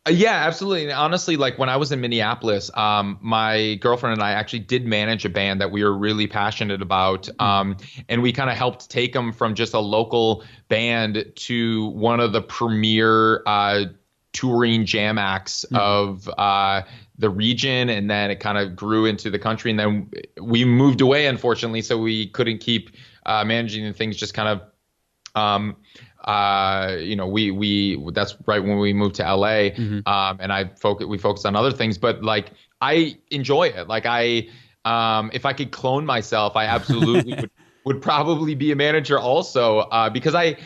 Yeah, absolutely. And honestly, like when I was in Minneapolis, my girlfriend and I actually did manage a band that we were really passionate about. And we kind of helped take them from just a local band to one of the premier touring jam acts of the region. And then it kind of grew into the country. And then we moved away, unfortunately, so we couldn't keep managing the things, just kind of that's right when we moved to LA, and we focused on other things, but like I enjoy it. Like if I could clone myself, I absolutely would probably be a manager also, because I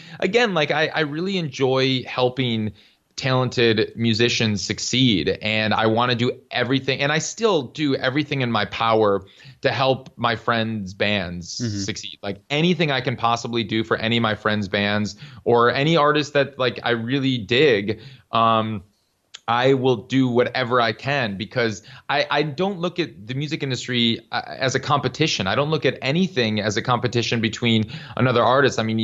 really enjoy helping talented musicians succeed, and I want to do everything, and I still do everything in my power to help my friends' bands succeed. Like anything I can possibly do for any of my friends' bands or any artist that like I really dig, I will do whatever I can, because I don't look at the music industry as a competition. I don't look at anything as a competition between another artist. I mean,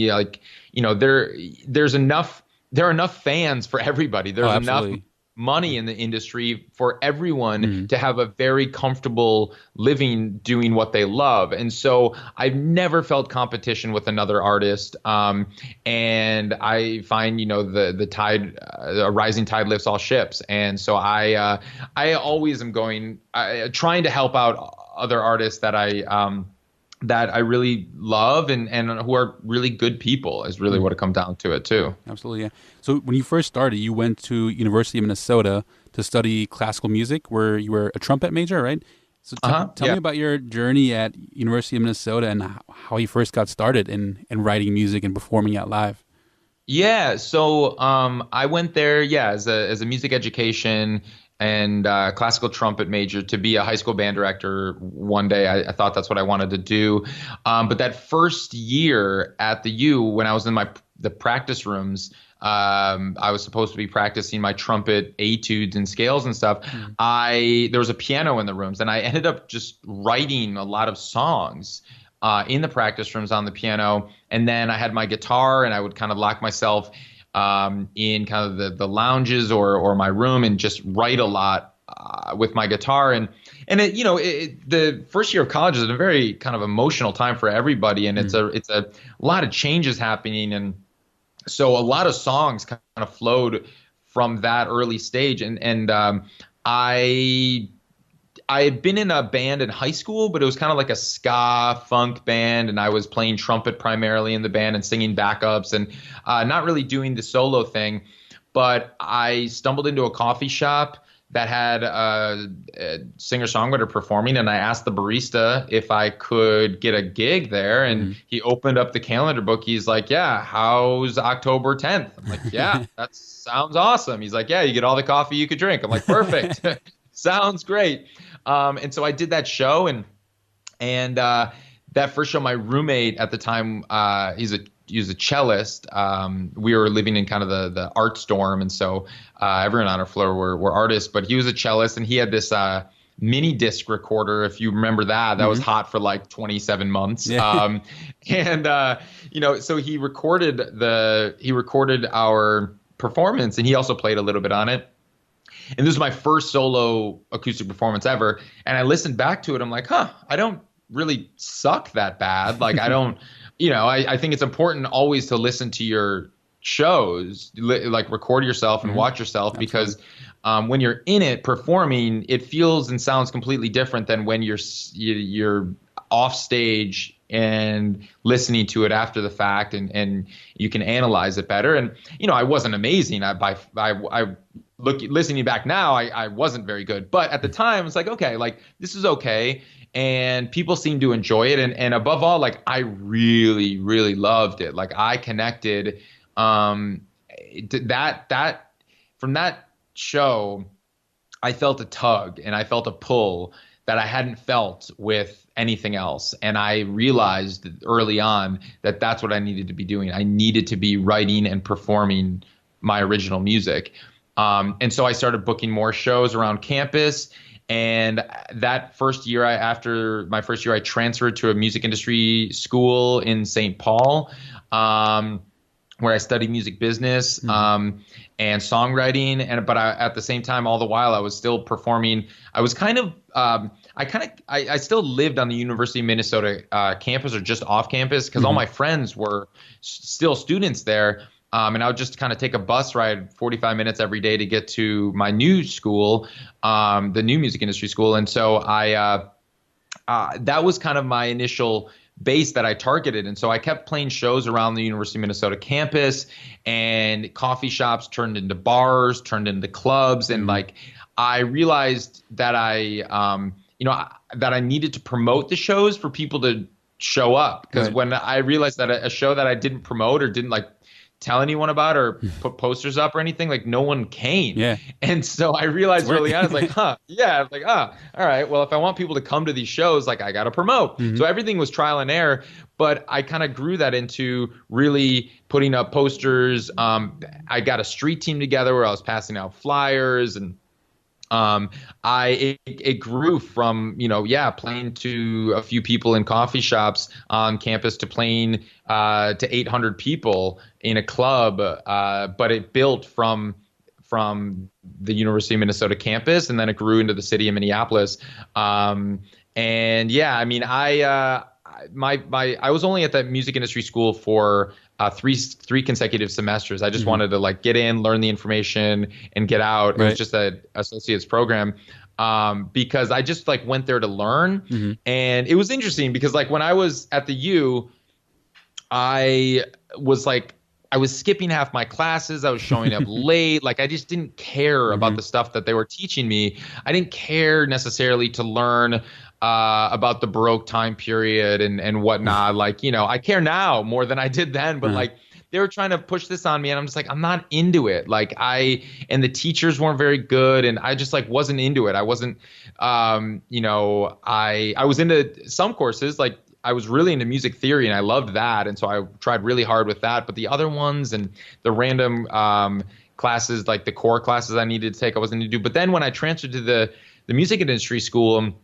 there are enough fans for everybody. There's enough money in the industry for everyone to have a very comfortable living doing what they love. And so I've never felt competition with another artist. And I find, the tide, a rising tide lifts all ships. And so I always am trying to help out other artists that I really love and who are really good people is really what it comes down to it too. Absolutely, yeah. So when you first started, you went to University of Minnesota to study classical music, where you were a trumpet major, right? So tell me about your journey at University of Minnesota and how you first got started in writing music and performing it live. Yeah, so I went there, as a music education and classical trumpet major to be a high school band director one day. I thought that's what I wanted to do. But that first year at the U, when I was in the practice rooms, I was supposed to be practicing my trumpet etudes and scales and stuff. There was a piano in the rooms, and I ended up just writing a lot of songs in the practice rooms on the piano. And then I had my guitar, and I would kind of lock myself in kind of the lounges or my room and just write a lot with my guitar. And the first year of college is a very kind of emotional time for everybody, and it's a lot of changes happening, and so a lot of songs kind of flowed from that early stage. And I had been in a band in high school, but it was kind of like a ska funk band, and I was playing trumpet primarily in the band and singing backups and not really doing the solo thing. But I stumbled into a coffee shop that had a singer-songwriter performing, and I asked the barista if I could get a gig there, and he opened up the calendar book. He's like, "Yeah, how's October 10th?" I'm like, "Yeah, that sounds awesome." He's like, "Yeah, you get all the coffee you could drink." I'm like, "Perfect." Sounds great. And so I did that show, and that first show, my roommate at the time, he was a cellist. We were living in kind of the arts dorm, and so everyone on our floor were artists. But he was a cellist, and he had this mini disc recorder. If you remember that, that was hot for like 27 months. Yeah. So he recorded our performance, and he also played a little bit on it. And this was my first solo acoustic performance ever. And I listened back to it. I'm like, I don't really suck that bad. Like, I don't, I think it's important always to listen to your shows, like record yourself and watch yourself, because when you're in it performing, it feels and sounds completely different than when you're off stage and listening to it after the fact, and you can analyze it better. And, I wasn't amazing. Listening back now, I wasn't very good, but at the time it's like, okay, like this is okay. And people seem to enjoy it. And above all, like I really, really loved it. Like I connected, that from that show, I felt a tug and I felt a pull that I hadn't felt with anything else. And I realized early on that that's what I needed to be doing. I needed to be writing and performing my original music. And so I started booking more shows around campus. And that first year, after my first year, I transferred to a music industry school in St. Paul, where I studied music business and songwriting. But at the same time, all the while, I was still performing. I was I still lived on the University of Minnesota campus, or just off campus, because all my friends were still students there. And I would just kind of take a bus ride 45 minutes every day to get to my new school, the new music industry school. And so that was kind of my initial base that I targeted. And so I kept playing shows around the University of Minnesota campus, and coffee shops turned into bars, turned into clubs. And like, I realized that that I needed to promote the shows for people to show up. Because when I realized that a show that I didn't promote or didn't like tell anyone about or put posters up or anything, like no one came. Yeah. And so I realized early on, I was like, all right, well, if I want people to come to these shows, like I got to promote. So everything was trial and error, but I kind of grew that into really putting up posters. I got a street team together where I was passing out flyers, and it grew from, playing to a few people in coffee shops on campus to playing to 800 people in a club. But it built from the University of Minnesota campus, and then it grew into the city of Minneapolis. And yeah, I mean, I was only at that music industry school for three consecutive semesters. I just wanted to like get in, learn the information, and get out. It was just an associate's program, because I just like went there to learn. And it was interesting because like when I was at the U, I was skipping half my classes. I was showing up late. Like I just didn't care about the stuff that they were teaching me. I didn't care necessarily to learn about the Baroque time period and whatnot. Like, I care now more than I did then, but like they were trying to push this on me, and I'm just like, I'm not into it. Like and the teachers weren't very good, and I just like wasn't into it. I wasn't, I was into some courses, like I was really into music theory, and I loved that. And so I tried really hard with that, but the other ones and the random classes, like the core classes I needed to take, I wasn't into. But then when I transferred to the music industry school,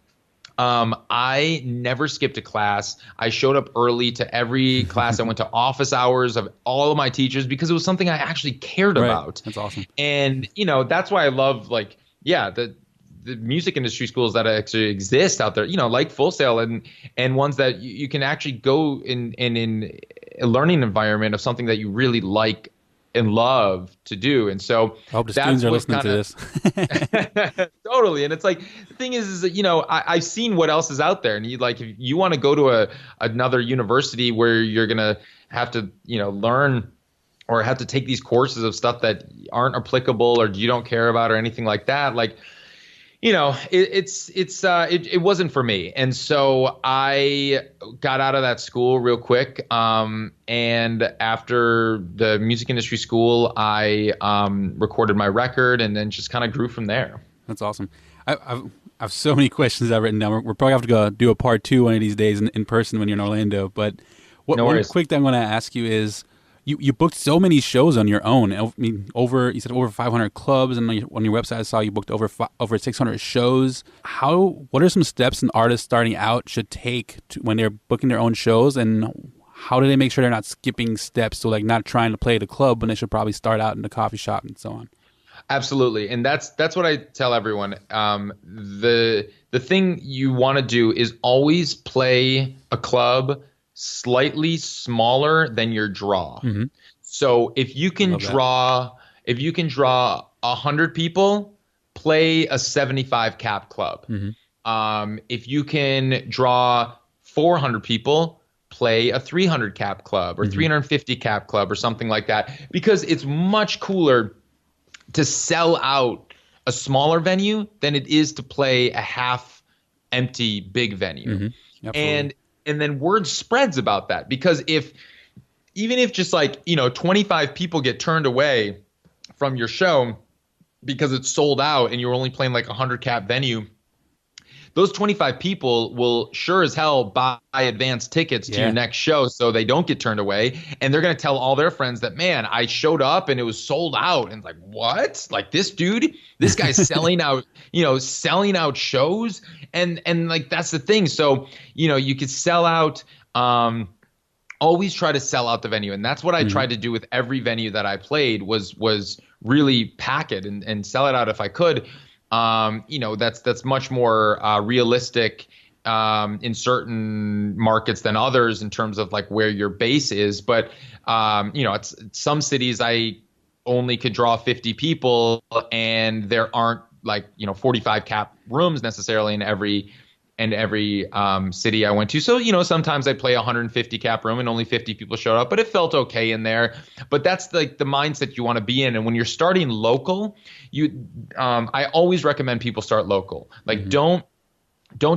I never skipped a class. I showed up early to every class. I went to office hours of all of my teachers because it was something I actually cared about. That's awesome. And, that's why I love the music industry schools that actually exist out there, like Full Sail and ones that you can actually go in a learning environment of something that you really like and love to do. And so I hope the students are listening to this. Totally. And it's like, the thing is that, I've seen what else is out there, and if you want to go to another university where you're going to have to, learn or have to take these courses of stuff that aren't applicable or you don't care about or anything like that, like, it wasn't for me. And so I got out of that school real quick. And after the music industry school, I recorded my record and then just kind of grew from there. That's awesome. I have so many questions I've written down. We're probably have to go do a part 2 one of these days in person when you're in Orlando. But No one worries. quick thing I'm going to ask you is, you booked so many shows on your own. I mean, you said over 500 clubs, and on your website I saw you booked over 600 shows. What are some steps an artist starting out should take when they're booking their own shows, and how do they make sure they're not skipping steps, so like not trying to play the club when they should probably start out in the coffee shop and so on? Absolutely. And that's what I tell everyone. The thing you want to do is always play a club slightly smaller than your draw. Mm-hmm. So if you can draw 100 people, play a 75 cap club. Mm-hmm. If you can draw 400 people, play a 300 cap club or 350 cap club or something like that, because it's much cooler to sell out a smaller venue than it is to play a half empty big venue. Mm-hmm. And then word spreads about that, because even if just 25 people get turned away from your show because it's sold out and you're only playing like a 100 cap venue, those 25 people will sure as hell buy advance tickets to your next show so they don't get turned away. And they're going to tell all their friends that, man, I showed up and it was sold out. And it's like, what? Like this guy's selling out, selling out shows. And like, that's the thing. So, you could sell out, always try to sell out the venue. And that's what I tried to do with every venue that I played was really pack it and sell it out if I could. That's much more realistic in certain markets than others in terms of like where your base is. But it's some cities I only could draw 50 people, and there aren't 45 cap rooms necessarily in every city I went to. So, sometimes I play a 150 cap room and only 50 people showed up, but it felt okay in there. But that's like the mindset you want to be in. And when you're starting local, I always recommend people start local. Like, don't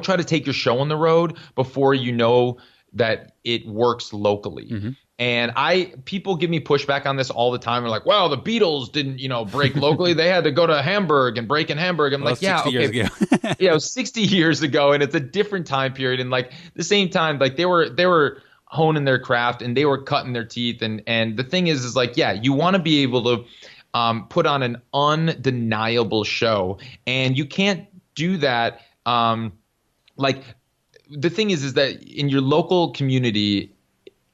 try to take your show on the road before you know that it works locally. And people give me pushback on this all the time. They're like, well, the Beatles didn't, break locally. They had to go to Hamburg and break in Hamburg. I'm like, yeah, 60 okay. years ago. Yeah, it was 60 years ago, and it's a different time period. And like the same time, like they were honing their craft and they were cutting their teeth. And the thing is like, yeah, you want to be able to put on an undeniable show, and you can't do that. Like the thing is that in your local community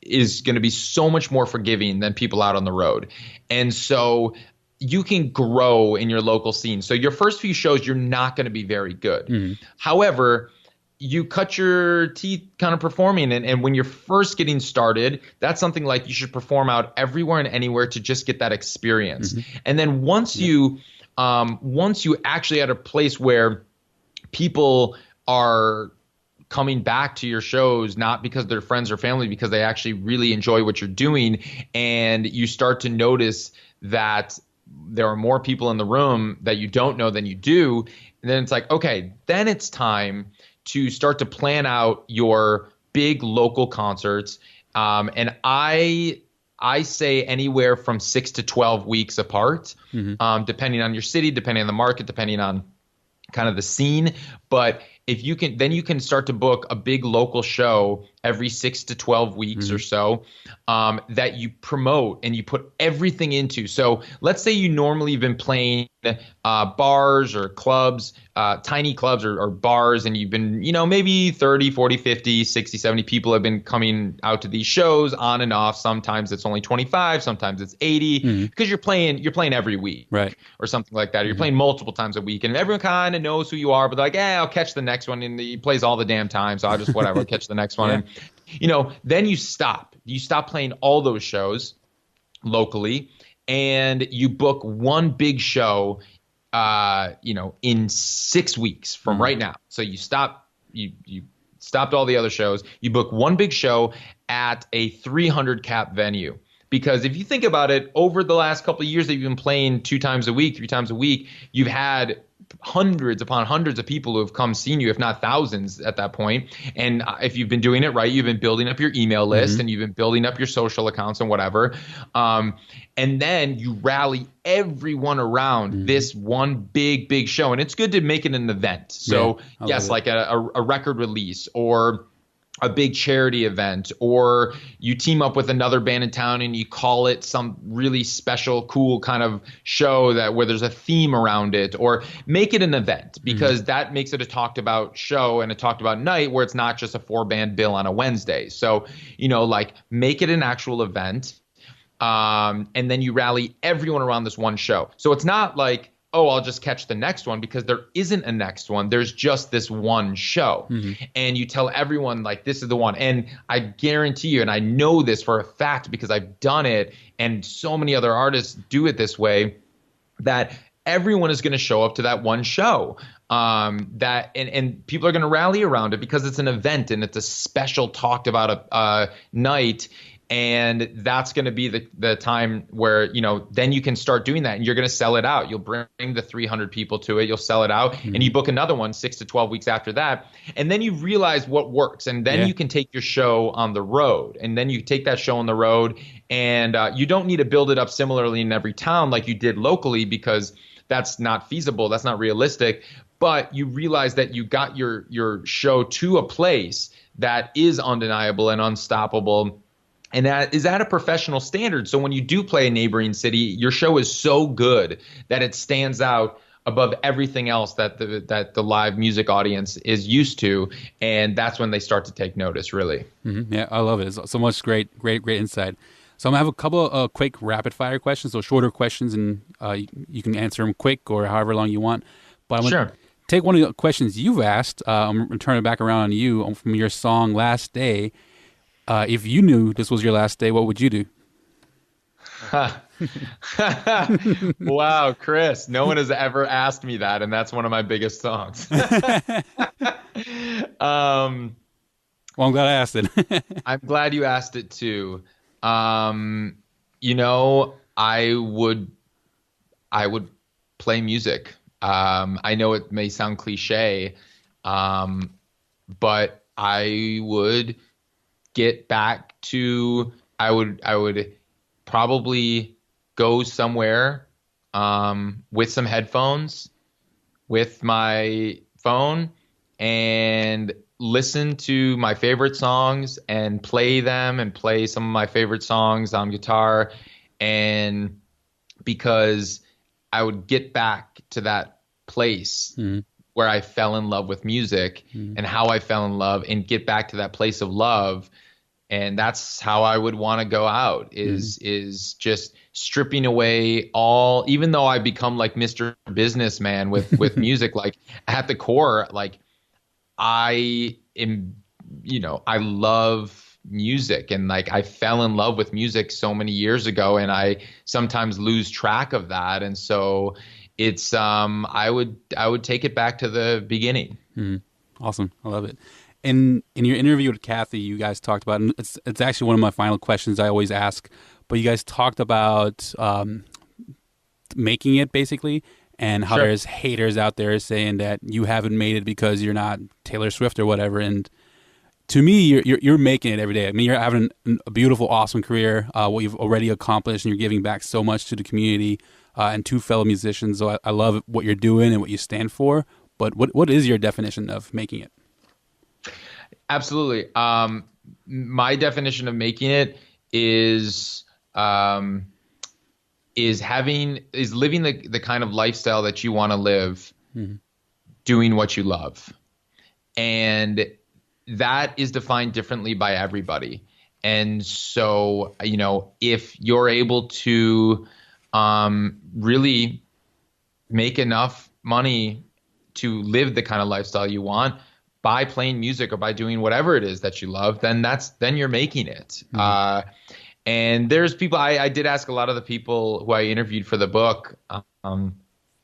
is going to be so much more forgiving than people out on the road. And so you can grow in your local scene. So your first few shows, you're not going to be very good. However, you cut your teeth kind of performing. And when you're first getting started, that's something like you should perform out everywhere and anywhere to just get that experience. And then once you actually at a place where people are coming back to your shows, not because they're friends or family, because they actually really enjoy what you're doing, and you start to notice that there are more people in the room that you don't know than you do, and then it's like, okay, then it's time to start to plan out your big local concerts. And I say anywhere from 6 to 12 weeks apart, depending on your city, depending on the market, depending on kind of the scene. But if you can, then you can start to book a big local show every 6 to 12 weeks or so, that you promote and you put everything into. So let's say you normally have been playing bars or clubs, tiny clubs or bars, and you've been, maybe 30, 40, 50, 60, 70 people have been coming out to these shows on and off. Sometimes it's only 25, sometimes it's 80, because you're playing every week, right, or something like that. Or you're playing multiple times a week, and everyone kind of knows who you are, but they're like, I'll catch the next one, and he plays all the damn time, so I'll just whatever, catch the next one. And then you stop playing all those shows locally, and you book one big show in 6 weeks from right now. So you stopped all the other shows, you book one big show at a 300 cap venue. Because if you think about it, over the last couple of years that you've been playing 2 times a week, 3 times a week, you've had hundreds upon hundreds of people who have come seen you, if not thousands at that point. And if you've been doing it right, you've been building up your email list and you've been building up your social accounts and whatever. And then you rally everyone around this one big show. And it's good to make it an event. So yes, like a record release or a big charity event, or you team up with another band in town and you call it some really special, cool kind of show that where there's a theme around it, or make it an event, because that makes it a talked about show and a talked about night where it's not just a 4-band bill on a Wednesday. So, like make it an actual event. And then you rally everyone around this one show. So it's not like, oh, I'll just catch the next one, because there isn't a next one. There's just this one show. And you tell everyone, like, this is the one. And I guarantee you, and I know this for a fact because I've done it, and so many other artists do it this way, that everyone is going to show up to that one show. And people are going to rally around it because it's an event and it's a special talked about night. And that's going to be the time where, then you can start doing that and you're going to sell it out. You'll bring the 300 people to it. You'll sell it out and you book another one 6 to 12 weeks after that. And then you realize what works. And then you can take your show on the road, and then you take that show on the road, and you don't need to build it up similarly in every town like you did locally, because that's not feasible. That's not realistic. But you realize that you got your show to a place that is undeniable and unstoppable. And that is at a professional standard. So when you do play a neighboring city, your show is so good that it stands out above everything else that the live music audience is used to. And that's when they start to take notice, really. Yeah, I love it. It's so much great insight. So I'm going to have a couple of quick rapid fire questions, so shorter questions, and you can answer them quick or however long you want. But I'm going to take one of the questions you've asked. I'm going to turn it back around on you from your song Last Day. If you knew this was your last day, what would you do? Wow, Chris, no one has ever asked me that, and that's one of my biggest songs. Well, I'm glad I asked it. I'm glad you asked it too. I would play music. I know it may sound cliche, but I would get back to, I would probably go somewhere with some headphones, with my phone, and listen to my favorite songs and play them and play some of my favorite songs on guitar. And because I would get back to that place where I fell in love with music and how I fell in love, and get back to that place of love. And that's how I would want to go out, is just stripping away all, even though I become like Mr. Businessman with music, like at the core, like I am, I love music, and like I fell in love with music so many years ago, and I sometimes lose track of that. And so it's I would take it back to the beginning. Awesome. I love it. In your interview with Kathy, you guys talked about, and it's actually one of my final questions I always ask, but you guys talked about making it, basically, and how there's haters out there saying that you haven't made it because you're not Taylor Swift or whatever. And to me, you're making it every day. I mean, you're having a beautiful, awesome career, what you've already accomplished, and you're giving back so much to the community and to fellow musicians. So I love what you're doing and what you stand for. But what is your definition of making it? Absolutely. My definition of making it is living the kind of lifestyle that you want to live, doing what you love. And that is defined differently by everybody. And so, if you're able to really make enough money to live the kind of lifestyle you want by playing music or by doing whatever it is that you love, then you're making it. And there's people, I did ask a lot of the people who I interviewed for the book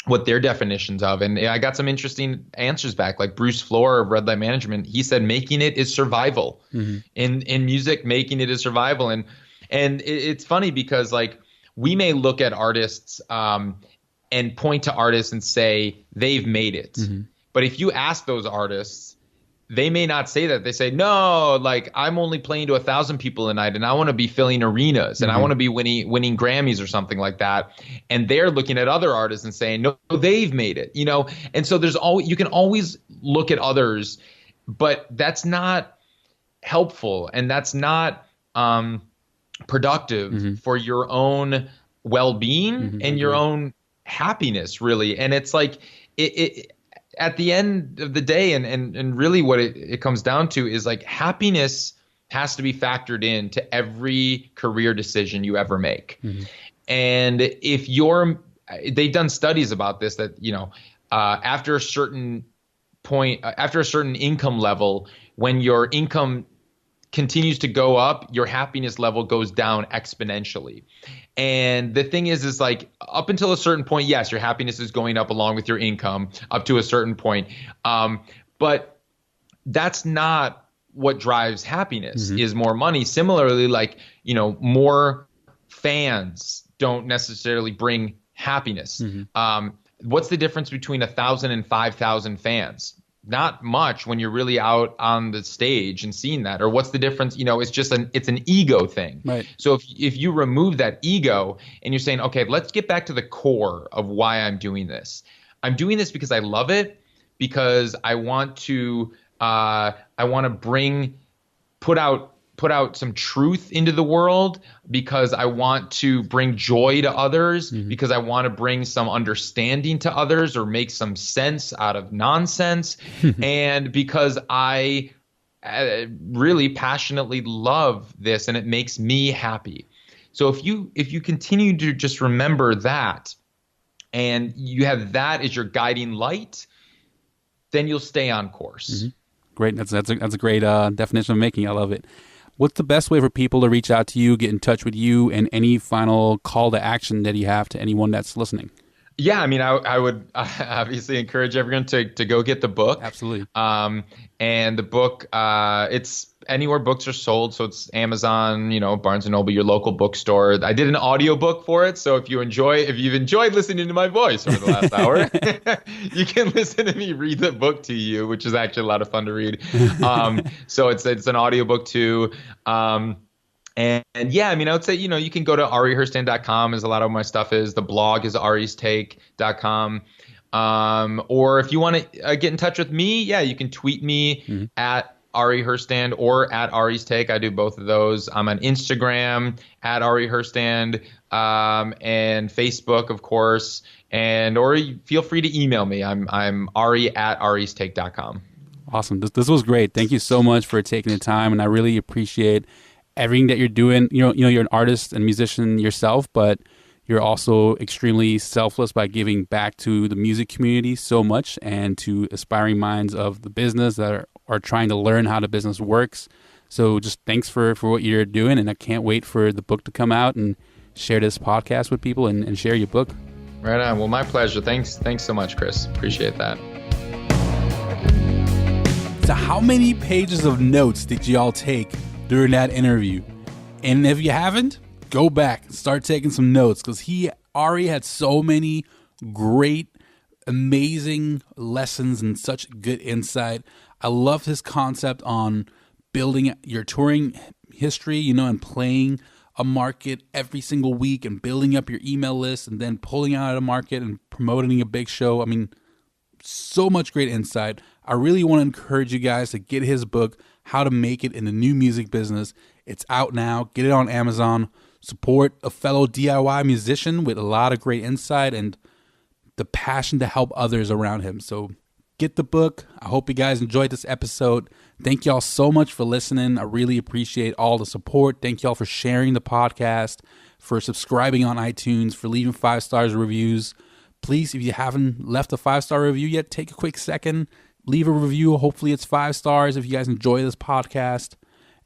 what their definitions of, and I got some interesting answers back. Like Bruce Floor of Red Light Management, he said making it is survival. In music, making it is survival. And it's funny because like we may look at artists and point to artists and say they've made it. But if you ask those artists, they may not say that. They say, no, like I'm only playing to 1,000 people a night and I want to be filling arenas and I want to be winning Grammys or something like that. And they're looking at other artists and saying, no, they've made it, And so you can always look at others, but that's not helpful and that's not productive for your own well-being and your own happiness, really. And it's like it at the end of the day, and really what it comes down to is like happiness has to be factored into every career decision you ever make. And if they've done studies about this, that, after a certain point, after a certain income level, when your income continues to go up, your happiness level goes down exponentially. And the thing is like up until a certain point, yes, your happiness is going up along with your income up to a certain point. But that's not what drives happiness is more money. Similarly, like, more fans don't necessarily bring happiness. What's the difference between 1,000 and 5,000 fans? Not much when you're really out on the stage and seeing that. Or what's the difference? It's just it's an ego thing. Right. So if you remove that ego and you're saying, okay, let's get back to the core of why I'm doing this. I'm doing this because I love it, because I want to put out some truth into the world, because I want to bring joy to others, because I want to bring some understanding to others or make some sense out of nonsense, and because I really passionately love this and it makes me happy. So if you continue to just remember that and you have that as your guiding light, then you'll stay on course. Great. That's a great definition of making. I love it. What's the best way for people to reach out to you, get in touch with you, and any final call to action that you have to anyone that's listening? Yeah, I mean, I would obviously encourage everyone to go get the book. Absolutely. And the book, it's anywhere books are sold. So it's Amazon, Barnes & Noble, your local bookstore. I did an audiobook for it. So if you've enjoyed listening to my voice over the last hour, you can listen to me read the book to you, which is actually a lot of fun to read. So it's an audiobook too. And yeah, I mean, I would say, you can go to ariherstand.com, as a lot of my stuff is. The blog is aristake.com. Or if you want to get in touch with me, yeah, you can tweet me at Ari Herstand or at Ari's Take. I do both of those. I'm on Instagram at Ari Herstand, and Facebook, of course. Or feel free to email me. I'm Ari at aristake.com. Awesome. This was great. Thank you so much for taking the time, and I really appreciate everything that you're doing. You're an artist and musician yourself, but you're also extremely selfless by giving back to the music community so much, and to aspiring minds of the business that are trying to learn how the business works. So just thanks for what you're doing, and I can't wait for the book to come out and share this podcast with people and share your book. Right on. Well, my pleasure. Thanks so much, Chris. Appreciate that. So how many pages of notes did y'all take during that interview? And if you haven't, go back and start taking some notes, because Ari had so many great, amazing lessons and such good insight. I love his concept on building your touring history, and playing a market every single week and building up your email list and then pulling out a market and promoting a big show. I mean, so much great insight. I really want to encourage you guys to get his book, How to Make It in the New Music Business. It's out now. Get it on Amazon. Support a fellow DIY musician with a lot of great insight and the passion to help others around him. So get the book. I hope you guys enjoyed this episode. Thank y'all so much for listening. I really appreciate all the support. Thank y'all for sharing the podcast, for subscribing on iTunes, for leaving 5 stars reviews. Please, if you haven't left a 5-star review yet, take a quick second, leave a review. Hopefully it's 5 stars if you guys enjoy this podcast.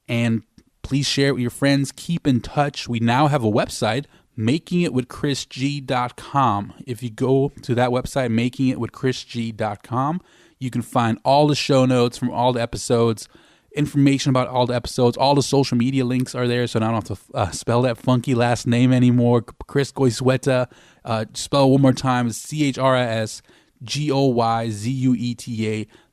And please share it with your friends. Keep in touch. We now have a website, makingitwithchrisg.com. If you go to that website, makingitwithchrisg.com, you can find all the show notes from all the episodes. information about all the episodes. All the social media links are there, so I don't have to spell that funky last name anymore. Chris Goizueta. Spell it one more time. It's ChrisGoyzueta.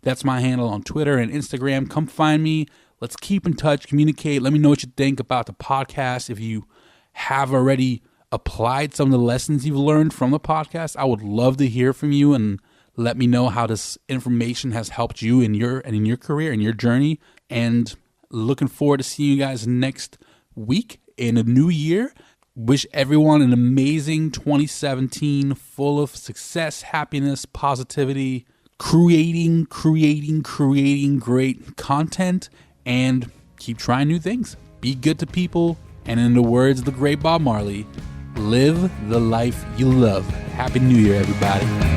That's my handle on Twitter and Instagram. Come find me. Let's keep in touch, communicate. Let me know what you think about the podcast. If you have already applied some of the lessons you've learned from the podcast, I would love to hear from you and let me know how this information has helped you in your career and your journey. And looking forward to seeing you guys next week in a new year. Wish everyone an amazing 2017, full of success, happiness, positivity, creating great content, and keep trying new things. Be good to people, and in the words of the great Bob Marley, live the life you love. Happy New Year, everybody.